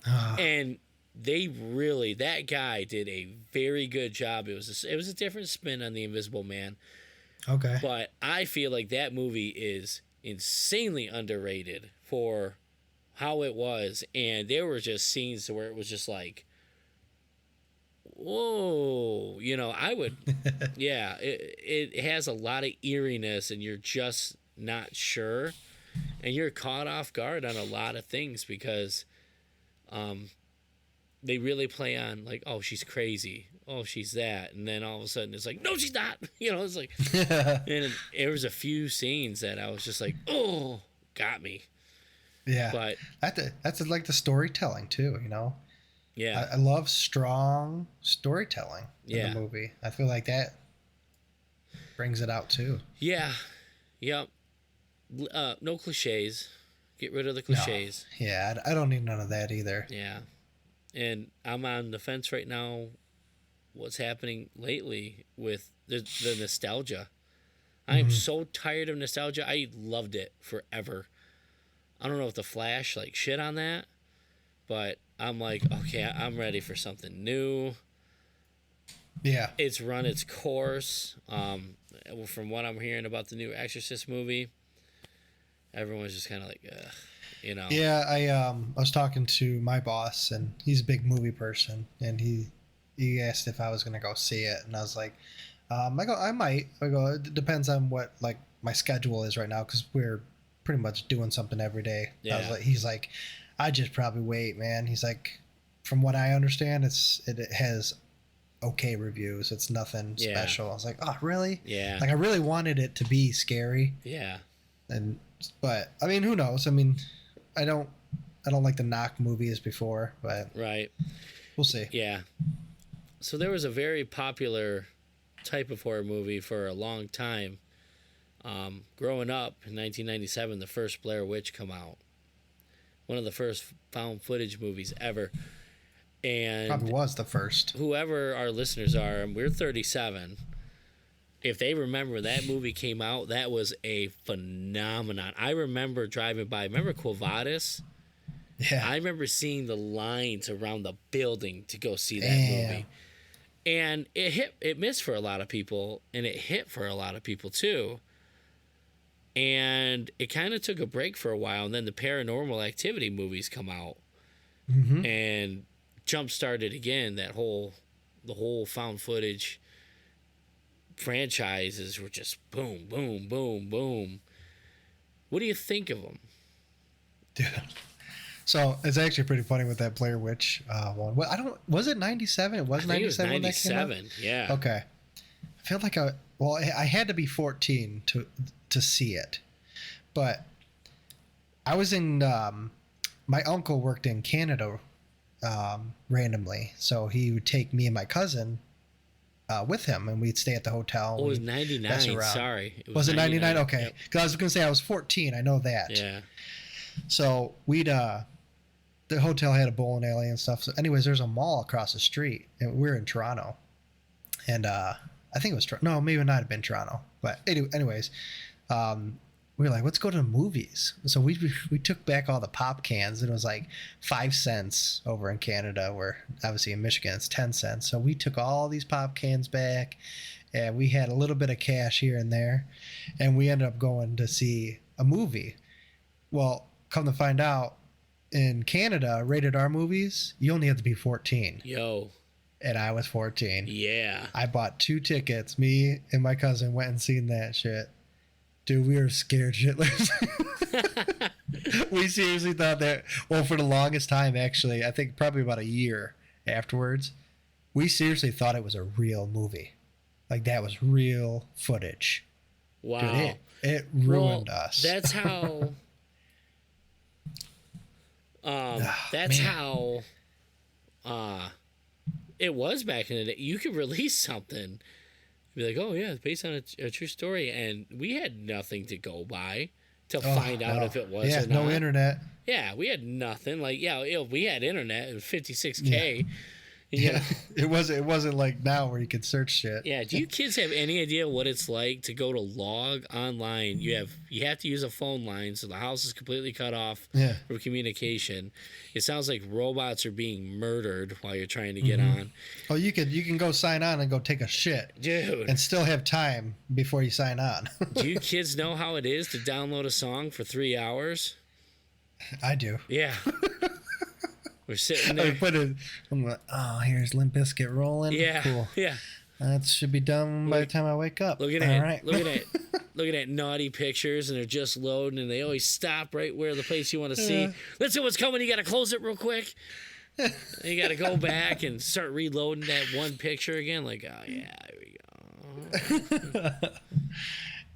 S2: And that guy did a very good job. It was a different spin on The Invisible Man.
S1: Okay.
S2: But I feel like that movie is insanely underrated for how it was. And there were just scenes where it was just like, whoa, you know, I would, yeah, it has a lot of eeriness, and you're just not sure, and you're caught off guard on a lot of things, because they really play on like, oh, she's crazy, oh, she's that, and then all of a sudden it's like, no, she's not, you know, it's like, and there was a few scenes that I was just like, oh, got me.
S1: Yeah,
S2: but
S1: that's like the storytelling too, you know.
S2: Yeah,
S1: I love strong storytelling in the movie. I feel like that brings it out too.
S2: Yeah, yep. No cliches. Get rid of the cliches.
S1: No. Yeah, I don't need none of that either.
S2: Yeah, and I'm on the fence right now. What's happening lately with the nostalgia? I am so tired of nostalgia. I loved it forever. I don't know if the Flash like shit on that, but I'm like, okay, I'm ready for something new.
S1: Yeah.
S2: It's run its course. from what I'm hearing about the new Exorcist movie, everyone's just kind of like, ugh, you know.
S1: Yeah, I was talking to my boss, and he's a big movie person, and he asked if I was gonna go see it, and I was like, I might. I go, it depends on what like my schedule is right now, because we're pretty much doing something every day.
S2: Yeah.
S1: He's like, I just probably wait, man. He's like, from what I understand, it has okay reviews. It's nothing special. I was like, oh, really?
S2: Yeah.
S1: Like, I really wanted it to be scary.
S2: Yeah.
S1: But I mean, who knows? I mean, I don't like to knock movies before, but
S2: right.
S1: We'll see.
S2: Yeah. So there was a very popular type of horror movie for a long time. Growing up in 1997, the first Blair Witch come out. One of the first found footage movies ever. And
S1: probably was the first.
S2: Whoever our listeners are, and we're 37, if they remember that movie came out, that was a phenomenon. I remember driving by. Remember Quo Vadis?
S1: Yeah.
S2: I remember seeing the lines around the building to go see that movie. And it missed for a lot of people, and it hit for a lot of people too. And it kind of took a break for a while, and then the Paranormal Activity movies come out.
S1: Mm-hmm.
S2: And jump-started again the whole found footage franchises were just boom, boom, boom, boom. What do you think of them?
S1: Dude. So it's actually pretty funny with that Blair Witch one. Was it 97? It was 97 when that came out?
S2: 97, yeah.
S1: Okay. I feel like I had to be 14 to see it. But I was in my uncle worked in Canada randomly, so he would take me and my cousin with him, and we'd stay at the hotel.
S2: Oh, it was 99. Sorry,
S1: was it 99? Okay, because I was gonna say I was 14. I know that.
S2: Yeah.
S1: So we'd the hotel had a bowling alley and stuff. So anyways, there's a mall across the street, and we're in Toronto, and I think it was no, maybe not have been Toronto, but anyways, we were like, let's go to the movies. So we took back all the pop cans, and it was like 5 cents over in Canada, where obviously in Michigan it's 10 cents. So we took all these pop cans back, and we had a little bit of cash here and there, and we ended up going to see a movie. Well, come to find out, in Canada, rated R movies, you only have to be 14.
S2: Yo.
S1: And I was 14.
S2: Yeah.
S1: I bought 2 tickets. Me and my cousin went and seen that shit. Dude, we were scared shitless. We seriously thought that, well, for the longest time, actually, I think probably about a year afterwards, we seriously thought it was a real movie. Like, that was real footage.
S2: Wow.
S1: Dude, it ruined us.
S2: That's how... that's how it was back in the day. You could release something, be like, oh yeah, it's based on a true story, and we had nothing to go by to find out if it was or not.
S1: No internet.
S2: Yeah, we had nothing. Like, we had internet. It was 56K.
S1: Yeah, it wasn't like now where you could search shit.
S2: Yeah, do you kids have any idea what it's like to go to log online? You have to use a phone line, so the house is completely cut off from communication. It sounds like robots are being murdered while you're trying to get on.
S1: Oh, you can go sign on and go take a shit,
S2: dude,
S1: and still have time before you sign on.
S2: Do you kids know how it is to download a song for 3 hours?
S1: I do.
S2: Yeah. We're sitting there.
S1: I'm like, oh, here's Limp Bizkit rolling.
S2: Yeah.
S1: Cool.
S2: Yeah.
S1: That should be done by the time I wake up.
S2: Look at it. Right. Look at that naughty pictures, and they're just loading, and they always stop right where the place you want to see. Let's see what's coming. You got to close it real quick. You got to go back and start reloading that one picture again. Like, oh yeah, there we go.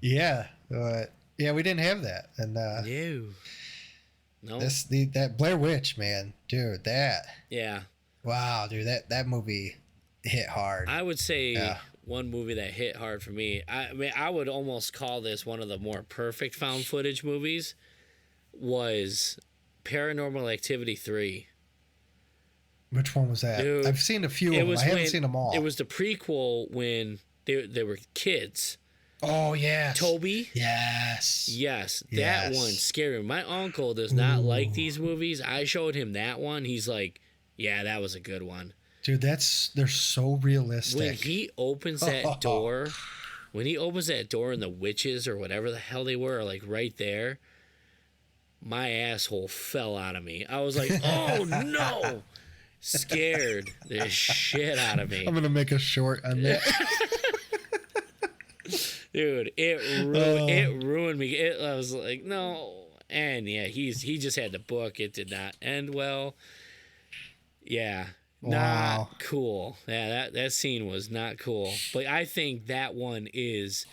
S1: Yeah, we didn't have that, and
S2: no.
S1: That Blair Witch, man, dude, that.
S2: Yeah.
S1: Wow, dude, that movie hit hard.
S2: I would say one movie that hit hard for me. I mean, I would almost call this one of the more perfect found footage movies. Was Paranormal Activity 3.
S1: Which one was that? Dude, I've seen a few of them. I haven't seen them all.
S2: It was the prequel when they were kids.
S1: Oh, yes.
S2: Toby?
S1: Yes.
S2: That one scared me. My uncle does not like these movies. I showed him that one. He's like, yeah, that was a good one.
S1: Dude, they're so realistic.
S2: When he opens that door When he opens that door and the witches or whatever the hell they were are like right there, my asshole fell out of me. I was like, oh no! Scared the shit out of me.
S1: I'm gonna make a short on that.
S2: Dude, it ruined me. I was like, no. And yeah, he just had the book. It did not end well. Yeah.
S1: Wow.
S2: Not cool. Yeah, that scene was not cool. But I think that one is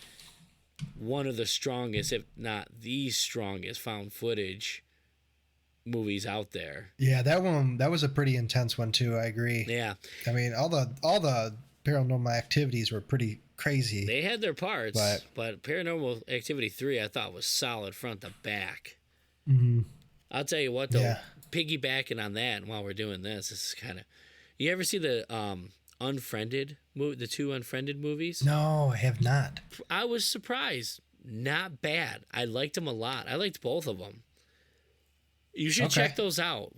S2: one of the strongest, if not the strongest, found footage movies out there.
S1: Yeah, that was a pretty intense one too. I agree.
S2: Yeah.
S1: I mean, all the paranormal activities were pretty crazy.
S2: They had their parts, but Paranormal Activity 3 I thought was solid front to back.
S1: Mm-hmm.
S2: I'll tell you what, though, piggybacking on that, and while we're doing this is kind of... You ever see the Unfriended movie, the 2 Unfriended movies?
S1: No, I have not.
S2: I was surprised. Not bad. I liked them a lot. I liked both of them. You should check those out.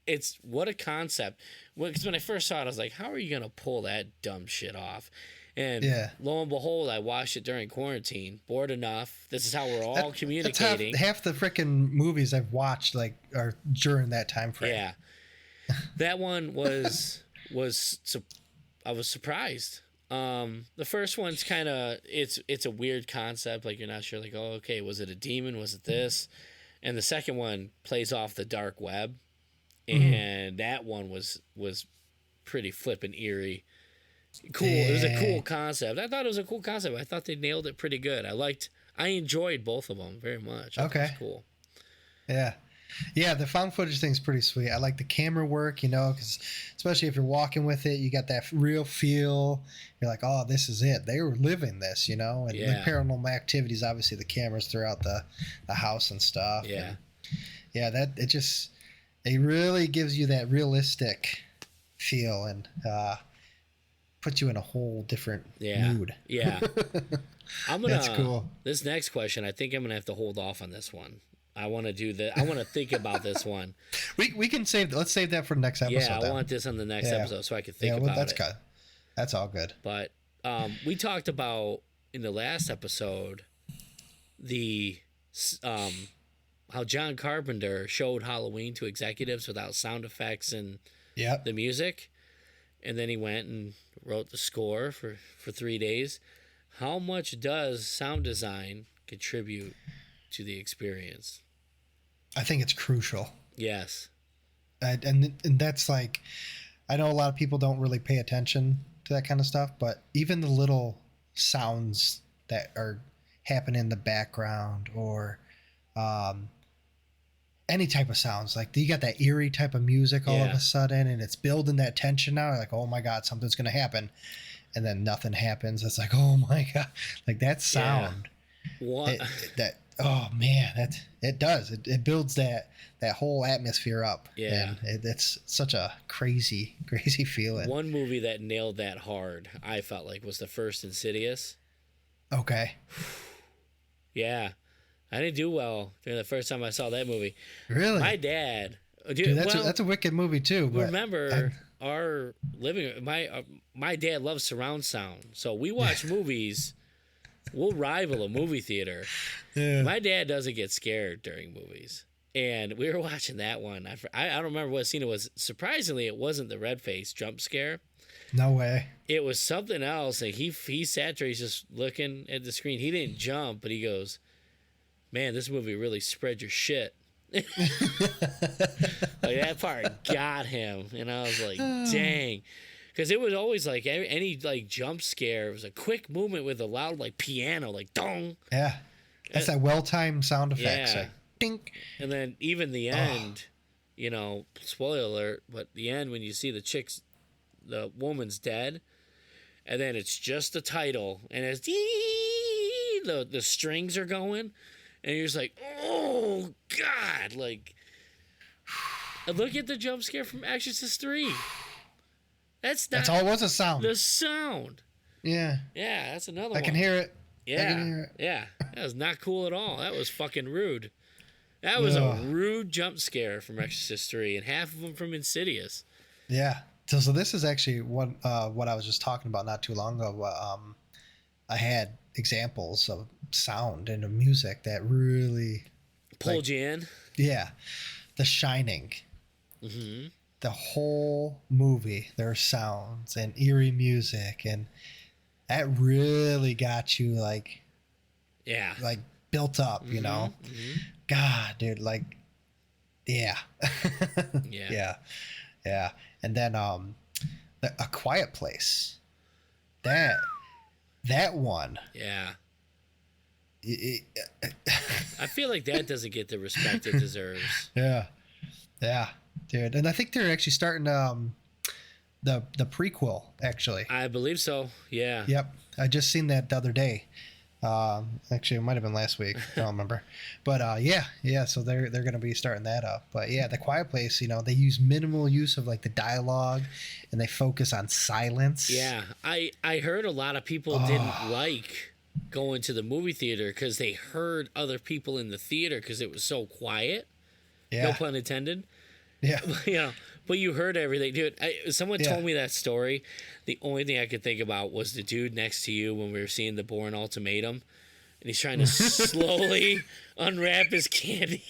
S2: It's what a concept. Because when I first saw it, I was like, how are you going to pull that dumb shit off? And lo and behold, I watched it during quarantine. Bored enough. This is how we're all communicating.
S1: That's half the freaking movies I've watched are during that time frame.
S2: Yeah. That one was I was surprised. The first one's kind of it's a weird concept. Like you're not sure. Like, oh, okay, was it a demon? Was it this? And the second one plays off the dark web, and that one was pretty flippin' eerie. Cool. It was a cool concept. I thought it was a cool concept. I thought they nailed it pretty good. I enjoyed both of them very much. I thought it was cool.
S1: Yeah. Yeah, the found footage thing's pretty sweet. I like the camera work, because especially if you're walking with it, you got that real feel. You're like, oh, this is it. They were living this, And the paranormal activities, obviously the cameras throughout the house and stuff.
S2: Yeah.
S1: And it really gives you that realistic feel and puts you in a whole different mood.
S2: Yeah.
S1: That's cool.
S2: This next question, I think I'm going to have to hold off on this one. I want to think about this one.
S1: We can let's save that for the next episode.
S2: Yeah, I want this on the next episode so I can think about
S1: that's
S2: it.
S1: Good. That's all good.
S2: But we talked about in the last episode the how John Carpenter showed Halloween to executives without sound effects and the music, and then he went and wrote the score for 3 days. How much does sound design contribute to the experience?
S1: I think it's crucial.
S2: Yes.
S1: And that's like, I know a lot of people don't really pay attention to that kind of stuff, but even the little sounds that are happening in the background or any type of sounds, like you got that eerie type of music all of a sudden, and it's building that tension now. Like, oh my God, something's going to happen. And then nothing happens. It's like, oh my God, like that sound.
S2: What?
S1: Oh man, it does. It builds that whole atmosphere up.
S2: Yeah.
S1: And it's such a crazy feeling.
S2: One movie that nailed that hard, I felt like, was the first Insidious.
S1: Okay.
S2: Yeah. I didn't do well during the first time I saw that movie.
S1: Really?
S2: My dad.
S1: Dude, that's a wicked movie too. But
S2: remember, our living my dad loves surround sound, so we watch movies. We'll rival a movie theater. Yeah. My dad doesn't get scared during movies. And we were watching that one. I don't remember what scene it was. Surprisingly, it wasn't the red face jump scare.
S1: No way.
S2: It was something else. Like he sat there, he's just looking at the screen. He didn't jump, but he goes, man, this movie really spread your shit. Like that part got him. And I was like, dang. Because it was always like any like jump scare. It was a quick movement with a loud like piano, like dong.
S1: Yeah, that's that well-timed sound effects.
S2: Yeah.
S1: Like, dink.
S2: And then even the end, spoiler alert, but the end when you see the woman's dead, and then it's just the title, and it's the strings are going, and you're just like, oh God, like. Look at the jump scare from Exorcist 3. That's
S1: all it was, a sound.
S2: The sound.
S1: Yeah.
S2: Yeah, that's another one.
S1: I can hear it.
S2: Yeah.
S1: I can hear it.
S2: Yeah. That was not cool at all. That was fucking rude. That was a rude jump scare from Exorcist 3, and half of them from Insidious.
S1: Yeah. So this is actually what I was just talking about not too long ago. I had examples of sound and of music that really
S2: pulled you in.
S1: Yeah, The Shining.
S2: Mm-hmm.
S1: The whole movie, there are sounds and eerie music, and that really got you like built up, you know.
S2: Mm-hmm.
S1: God, dude, like, yeah.
S2: Yeah.
S1: Yeah. And then A Quiet Place, that one.
S2: Yeah. I feel like that doesn't get the respect it deserves.
S1: Yeah, dude. And I think they're actually starting the prequel, actually.
S2: I believe so. Yeah.
S1: Yep. I just seen that the other day. Actually, it might have been last week. I don't remember. But yeah. So they're going to be starting that up. But yeah, The Quiet Place, you know, they use minimal use of like the dialogue, and they focus on silence.
S2: Yeah. I heard a lot of people didn't like going to the movie theater because they heard other people in the theater because it was so quiet.
S1: Yeah.
S2: No pun intended.
S1: Yeah.
S2: You know, but you heard everything, dude. Someone told me that story. The only thing I could think about was the dude next to you when we were seeing the Bourne Ultimatum, and he's trying to slowly unwrap his candy.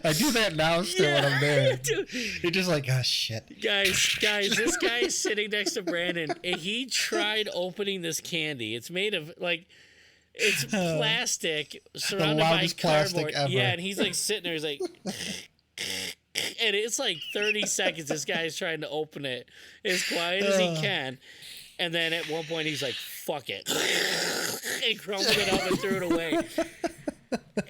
S1: I do that now still when I'm there.
S2: Dude.
S1: You're just like, oh shit.
S2: Guys, this guy is sitting next to Brandon, and he tried opening this candy. It's made of like, it's plastic surrounded by cardboard.
S1: Ever.
S2: Yeah, and he's like sitting there, he's like, and it's like 30 seconds. This guy's trying to open it as quiet as he can, and then at one point he's like, "Fuck it," and crumbled it up and threw it away.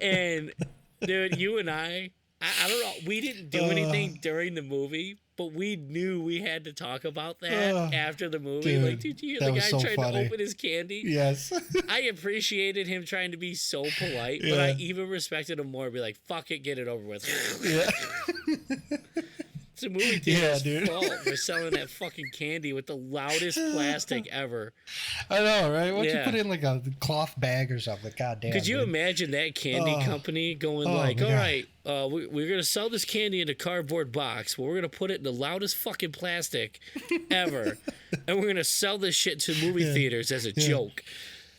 S2: And dude, you and I don't know. We didn't do anything during the movie, but we knew we had to talk about that after the movie.
S1: Dude,
S2: like, did you hear the guy
S1: so
S2: trying
S1: funny.
S2: to open his candy?
S1: Yes.
S2: I appreciated him trying to be so polite, but I even respected him more. Be like, fuck it, get it over with.
S1: Yeah.
S2: It's a movie theater's fault for selling that fucking candy with the loudest plastic ever.
S1: I know, right? Why don't you put it in like a cloth bag or something? God damn.
S2: Could you imagine that candy company going like, all right, we're going to sell this candy in a cardboard box. Well, we're going to put it in the loudest fucking plastic ever. And we're going to sell this shit to movie theaters as a joke.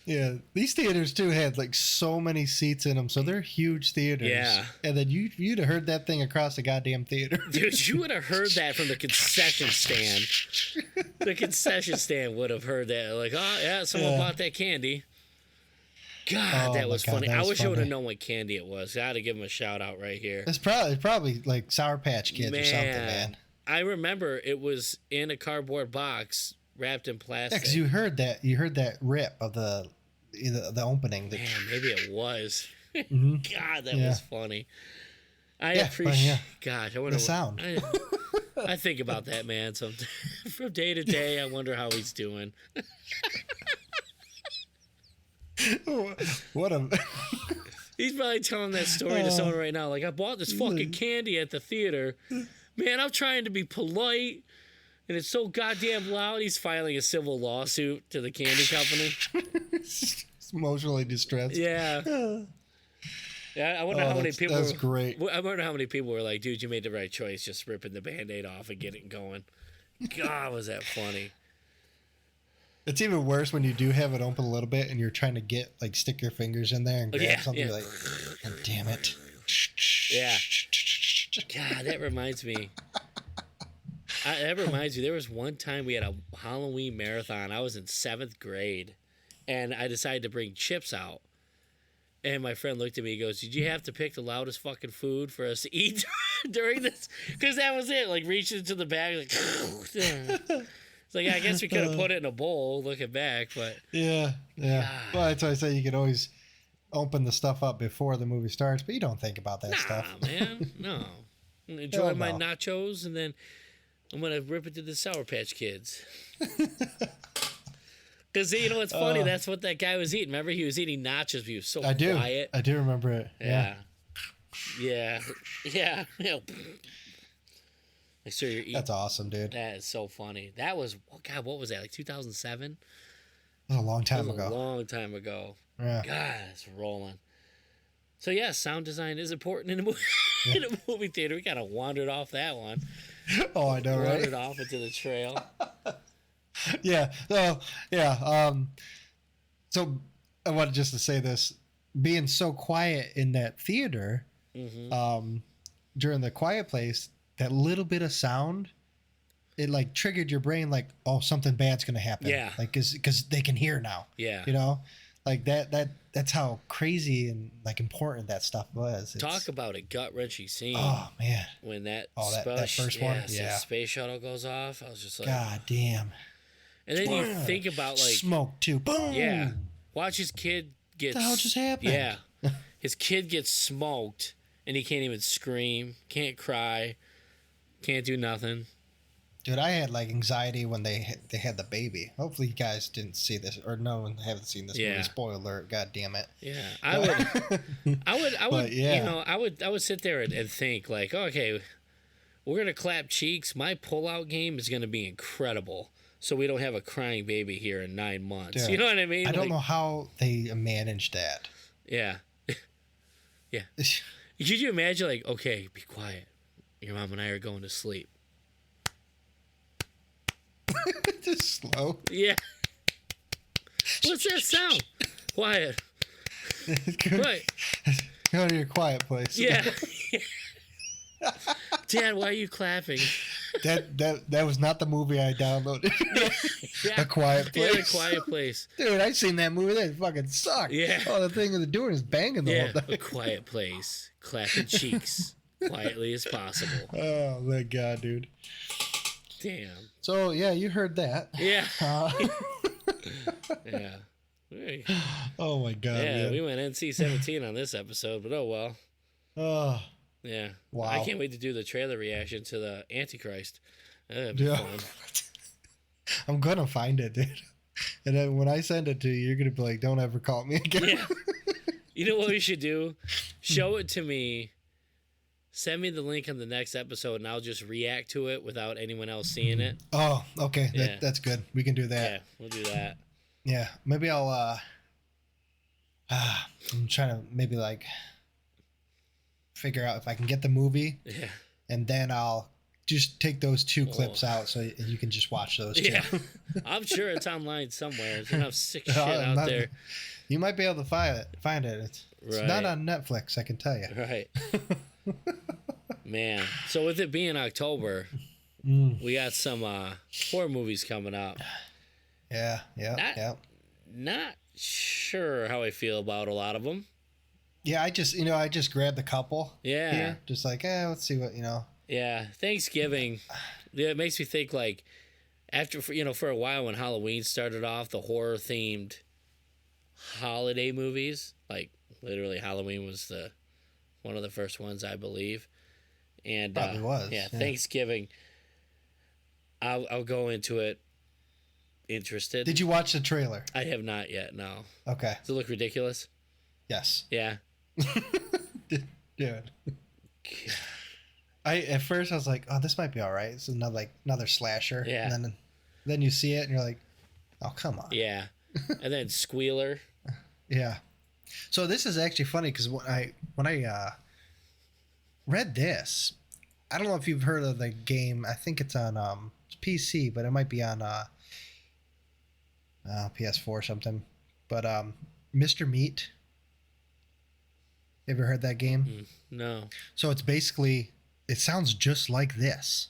S1: Yeah, these theaters too had like so many seats in them, so they're huge theaters. Yeah, and then you'd have heard that thing across the goddamn theater.
S2: Dude, you would have heard that from the concession stand. The concession stand would have heard that, like, oh yeah, someone bought that candy. God, that was funny. I wish I would have known what candy it was. I had to give him a shout out right here.
S1: It's probably like Sour Patch Kids or something, man.
S2: I remember it was in a cardboard box wrapped in plastic.
S1: Yeah, because you heard that rip of the opening.
S2: Man, maybe it was. God, that was funny. I appreciate. Gosh, I wonder
S1: the sound.
S2: I think about that man sometimes. From day to day. I wonder how he's doing.
S1: What a.
S2: He's probably telling that story to someone right now. Like, I bought this fucking candy at the theater. Man, I'm trying to be polite. And it's so goddamn loud. He's filing a civil lawsuit to the candy company.
S1: It's emotionally distressed.
S2: Yeah. Yeah, I wonder how many people.
S1: That's great.
S2: I wonder how many people were like, "Dude, you made the right choice, just ripping the Band-Aid off and getting going." God, was that funny?
S1: It's even worse when you do have it open a little bit and you're trying to stick your fingers in there and grab something. You're like, God damn it.
S2: Yeah. God, that reminds me. There was one time we had a Halloween marathon. I was in 7th grade, and I decided to bring chips out. And my friend looked at me and goes, "Did you have to pick the loudest fucking food for us to eat during this?" Because that was it. Like, reaching into the bag, like, it's like, I guess we could have put it in a bowl looking back, but.
S1: Yeah.
S2: God.
S1: Well, that's why I say you could always open the stuff up before the movie starts, but you don't think about that stuff.
S2: Nah, man. No. I'm enjoying my nachos, and then I'm going to rip it to the Sour Patch Kids. Because, you know, it's funny. That's what that guy was eating. Remember, he was eating nachos, but he was so quiet.
S1: I do remember it.
S2: Yeah. Like, so you're eating.
S1: That's awesome, dude.
S2: That is so funny. That was, God, what was that? Like 2007?
S1: That was a long time
S2: ago. A long time ago.
S1: Yeah.
S2: God, it's rolling. So, yeah, sound design is important in a movie, in a movie theater. We kind of wandered off that one.
S1: Oh, I know, right?
S2: Wandered off into the trail.
S1: Yeah. So, yeah. So I wanted just to say this: being so quiet in that theater, during the quiet place, that little bit of sound, it like triggered your brain, like, oh, something bad's gonna happen.
S2: Yeah.
S1: Like, because they can hear now.
S2: Yeah.
S1: You know, like that's how crazy and like important that stuff was.
S2: Talk about a gut wrenching scene.
S1: Oh man.
S2: When that
S1: that first one.
S2: the space shuttle goes off, I was just like,
S1: God damn.
S2: And then you think about like
S1: smoke too. Boom.
S2: Yeah. Watch his kid get.
S1: What the hell just happened?
S2: Yeah. His kid gets smoked, and he can't even scream, can't cry, can't do nothing.
S1: Dude, I had like anxiety when they had the baby. Hopefully, you guys didn't see this, or no one haven't seen this movie. Spoiler alert! God damn it!
S2: Yeah, I would.
S1: But, yeah.
S2: You know, I would sit there and think like, okay, we're gonna clap cheeks. My pullout game is gonna be incredible, so we don't have a crying baby here in 9 months.
S1: Dude,
S2: you know what I mean?
S1: I don't know how they managed that.
S2: Yeah, yeah. Could you imagine, like, okay, be quiet. Your mom and I are going to sleep.
S1: Just slow.
S2: Yeah. What's that sound? Quiet. Right.
S1: Go to your quiet place.
S2: Yeah. Dad, why are you clapping?
S1: That was not the movie I downloaded.
S2: Yeah.
S1: A Quiet Place.
S2: Yeah, A Quiet Place.
S1: Dude, I seen that movie. That fucking sucked.
S2: Yeah.
S1: All the thing they're doing is banging the whole time.
S2: A Quiet Place. Clapping cheeks. Quietly as possible.
S1: Oh, my God, dude.
S2: Damn.
S1: So, yeah, you heard that.
S2: Yeah. Yeah.
S1: Oh, my God,
S2: Yeah,
S1: man.
S2: we went NC-17 on this episode, but oh well.
S1: Oh.
S2: Yeah.
S1: Wow.
S2: I can't wait to do the trailer reaction to the Antichrist. That'd be fun.
S1: I'm going to find it, dude. And then when I send it to you, you're going to be like, don't ever call me again.
S2: Yeah. You know what we should do? Show it to me. Send me the link on the next episode, and I'll just react to it without anyone else seeing it.
S1: Oh, okay.
S2: Yeah.
S1: That's good. We can do that.
S2: Yeah, we'll do that.
S1: Yeah. Maybe I'll, I'm trying to maybe like figure out if I can get the movie.
S2: Yeah.
S1: And then I'll just take those two clips out so you can just watch those two.
S2: Yeah. I'm sure it's online somewhere. There's enough sick shit out there.
S1: You might be able to find it. It's not on Netflix, I can tell you.
S2: Right. Man. So with it being October, we got some horror movies coming up.
S1: Yeah.
S2: Not sure how I feel about a lot of them.
S1: Yeah, I just grabbed a couple.
S2: Yeah.
S1: Here, just like, let's see what,
S2: Yeah, Thanksgiving. Yeah, it makes me think like after for a while when Halloween started off, the horror themed holiday movies, like literally Halloween was one of the first ones, I believe. And
S1: probably was.
S2: Yeah, Thanksgiving. I'll go into it interested.
S1: Did you watch the trailer?
S2: I have not yet. No.
S1: Okay.
S2: Does it look ridiculous?
S1: Yes.
S2: Yeah.
S1: Dude. At first I was like, oh, this might be all right. It's another slasher.
S2: Yeah.
S1: And then you see it and you're like, oh, come on.
S2: Yeah. And then Squealer.
S1: Yeah. So this is actually funny because when I read this, I don't know if you've heard of the game. I think it's on PC, but it might be on PS4 or something. But Mr. Meat. Ever heard that game?
S2: No.
S1: So it's basically, it sounds just like this.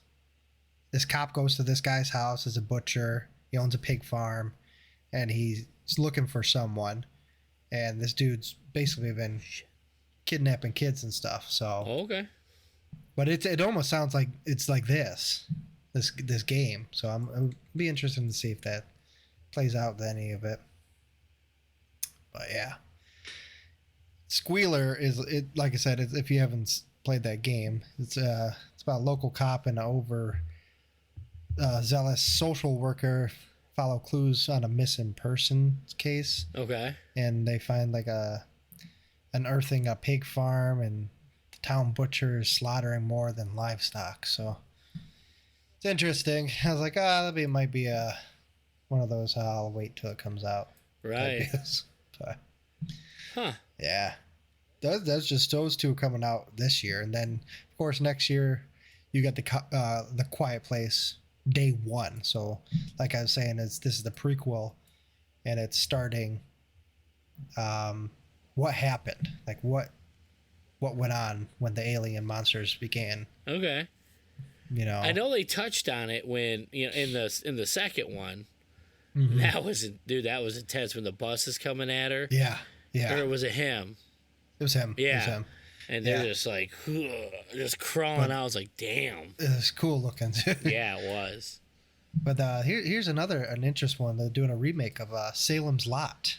S1: This cop goes to this guy's house as a butcher. He owns a pig farm, and he's looking for someone. And this dude's basically been kidnapping kids and stuff. So,
S2: Okay.
S1: But it almost sounds like it's like this game. So I'm be interested to see if that plays out to any of it. But yeah. Squealer is it like I said, if you haven't played that game, it's about a local cop and an zealous social worker follow clues on a missing person case.
S2: Okay.
S1: And they find like unearthing a pig farm, and the town butcher is slaughtering more than livestock. So it's interesting. I was like, that might be one of those I'll wait till it comes out.
S2: Right.
S1: But,
S2: huh.
S1: yeah. That's just those two coming out this year. And then, of course, next year you got the Quiet Place day one. So, like I was saying, this is the prequel, and it's starting what happened, like what went on when the alien monsters began.
S2: Okay.
S1: You know,
S2: I know they touched on it when in the second one.
S1: mm-hmm.
S2: That was intense when the bus is coming at her.
S1: Yeah.
S2: Or was it him?
S1: It was him.
S2: Yeah.
S1: It was him.
S2: And they're just like, just crawling out. I was like, damn.
S1: It was cool looking too.
S2: Yeah, it was.
S1: But here's an interesting one. They're doing a remake of Salem's Lot.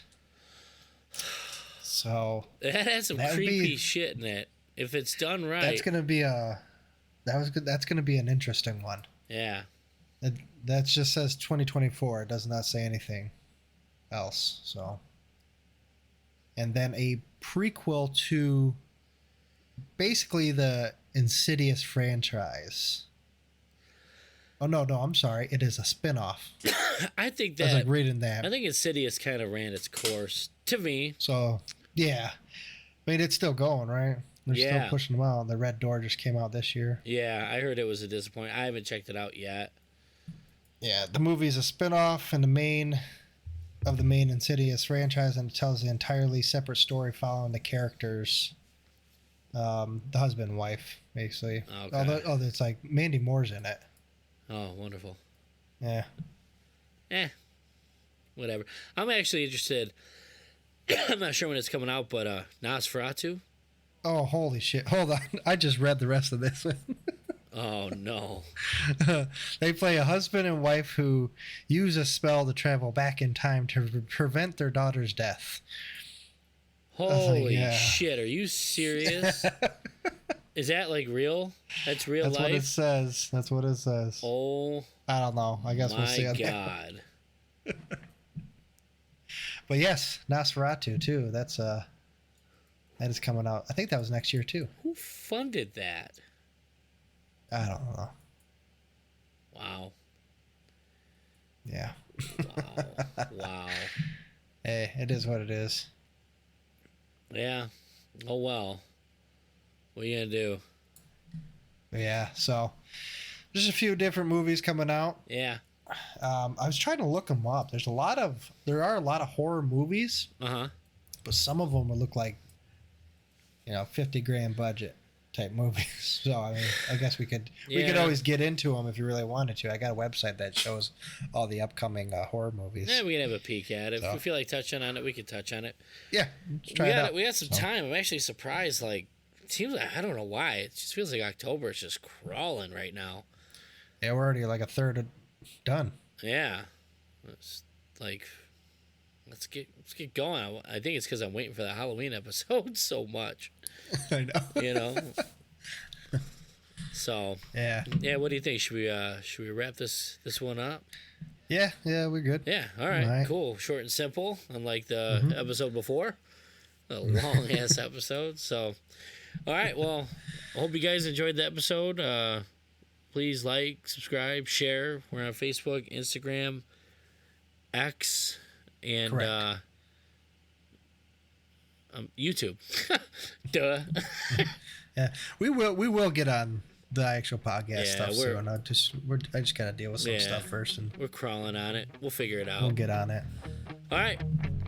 S1: So
S2: That has some creepy shit in it. If it's done right.
S1: That's gonna be that's gonna be an interesting one.
S2: Yeah.
S1: That just says 2024. It does not say anything else. So. And then a prequel to basically the Insidious franchise. Oh no, I'm sorry. It is a spin-off.
S2: I think
S1: I was like reading that.
S2: I think Insidious kind of ran its course to me.
S1: So yeah, I mean it's still going, right? They're still pushing them out. The Red Door just came out this year.
S2: Yeah, I heard it was a disappointment. I haven't checked it out yet.
S1: Yeah, the movie's a spin-off and the main Insidious franchise, and it tells an entirely separate story following the characters, the husband and wife, basically.
S2: Okay.
S1: It's like Mandy Moore's in it.
S2: Oh, wonderful.
S1: Yeah.
S2: Whatever. I'm actually interested. I'm not sure when it's coming out, but Nosferatu.
S1: Oh, holy shit. Hold on. I just read the rest of this one.
S2: Oh, no.
S1: They play a husband and wife who use a spell to travel back in time to prevent their daughter's death.
S2: Holy shit. Are you serious? Is that like real? That's real life?
S1: That's what it says.
S2: Oh.
S1: I don't know. I guess we'll see.
S2: My God.
S1: But yes, Nosferatu too. That is coming out. I think that was next year too.
S2: Who funded that?
S1: I don't know.
S2: Wow.
S1: Yeah.
S2: Wow.
S1: Hey, it is what it is.
S2: Yeah. Oh, well. What are you going to do?
S1: Yeah, so there's a few different movies coming out.
S2: Yeah.
S1: I was trying to look them up. There are a lot of horror movies.
S2: Uh-huh.
S1: But some of them would look like, $50,000 budget type movies. So I mean, I guess we could always get into them if you really wanted to. I got a website that shows all the upcoming horror movies.
S2: Yeah, we can have a peek at it. If we feel like touching on it, we can touch on it.
S1: Yeah, let's try it out.
S2: We got some time. I'm actually surprised. Like, it seems like, I don't know why. It just feels like October is just crawling right now.
S1: Yeah, we're already like a third done.
S2: Yeah, it's like let's get going. I think it's because I'm waiting for the Halloween episode so much.
S1: I know.
S2: So
S1: yeah.
S2: What do you think? Should we wrap this one up?
S1: Yeah, we're good.
S2: Yeah. All right. Cool. Short and simple. Unlike the episode before, a long ass episode. So, all right. Well, I hope you guys enjoyed the episode. Please like, subscribe, share. We're on Facebook, Instagram, X, and YouTube. Duh.
S1: Yeah, we will get on the actual podcast stuff soon. I just gotta deal with some stuff first, and
S2: we're crawling on it. We'll figure it out.
S1: We'll get on it.
S2: All right.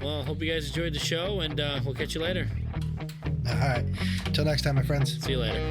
S2: Well, hope you guys enjoyed the show, and we'll catch you later.
S1: All right. Till next time, my friends.
S2: See you later.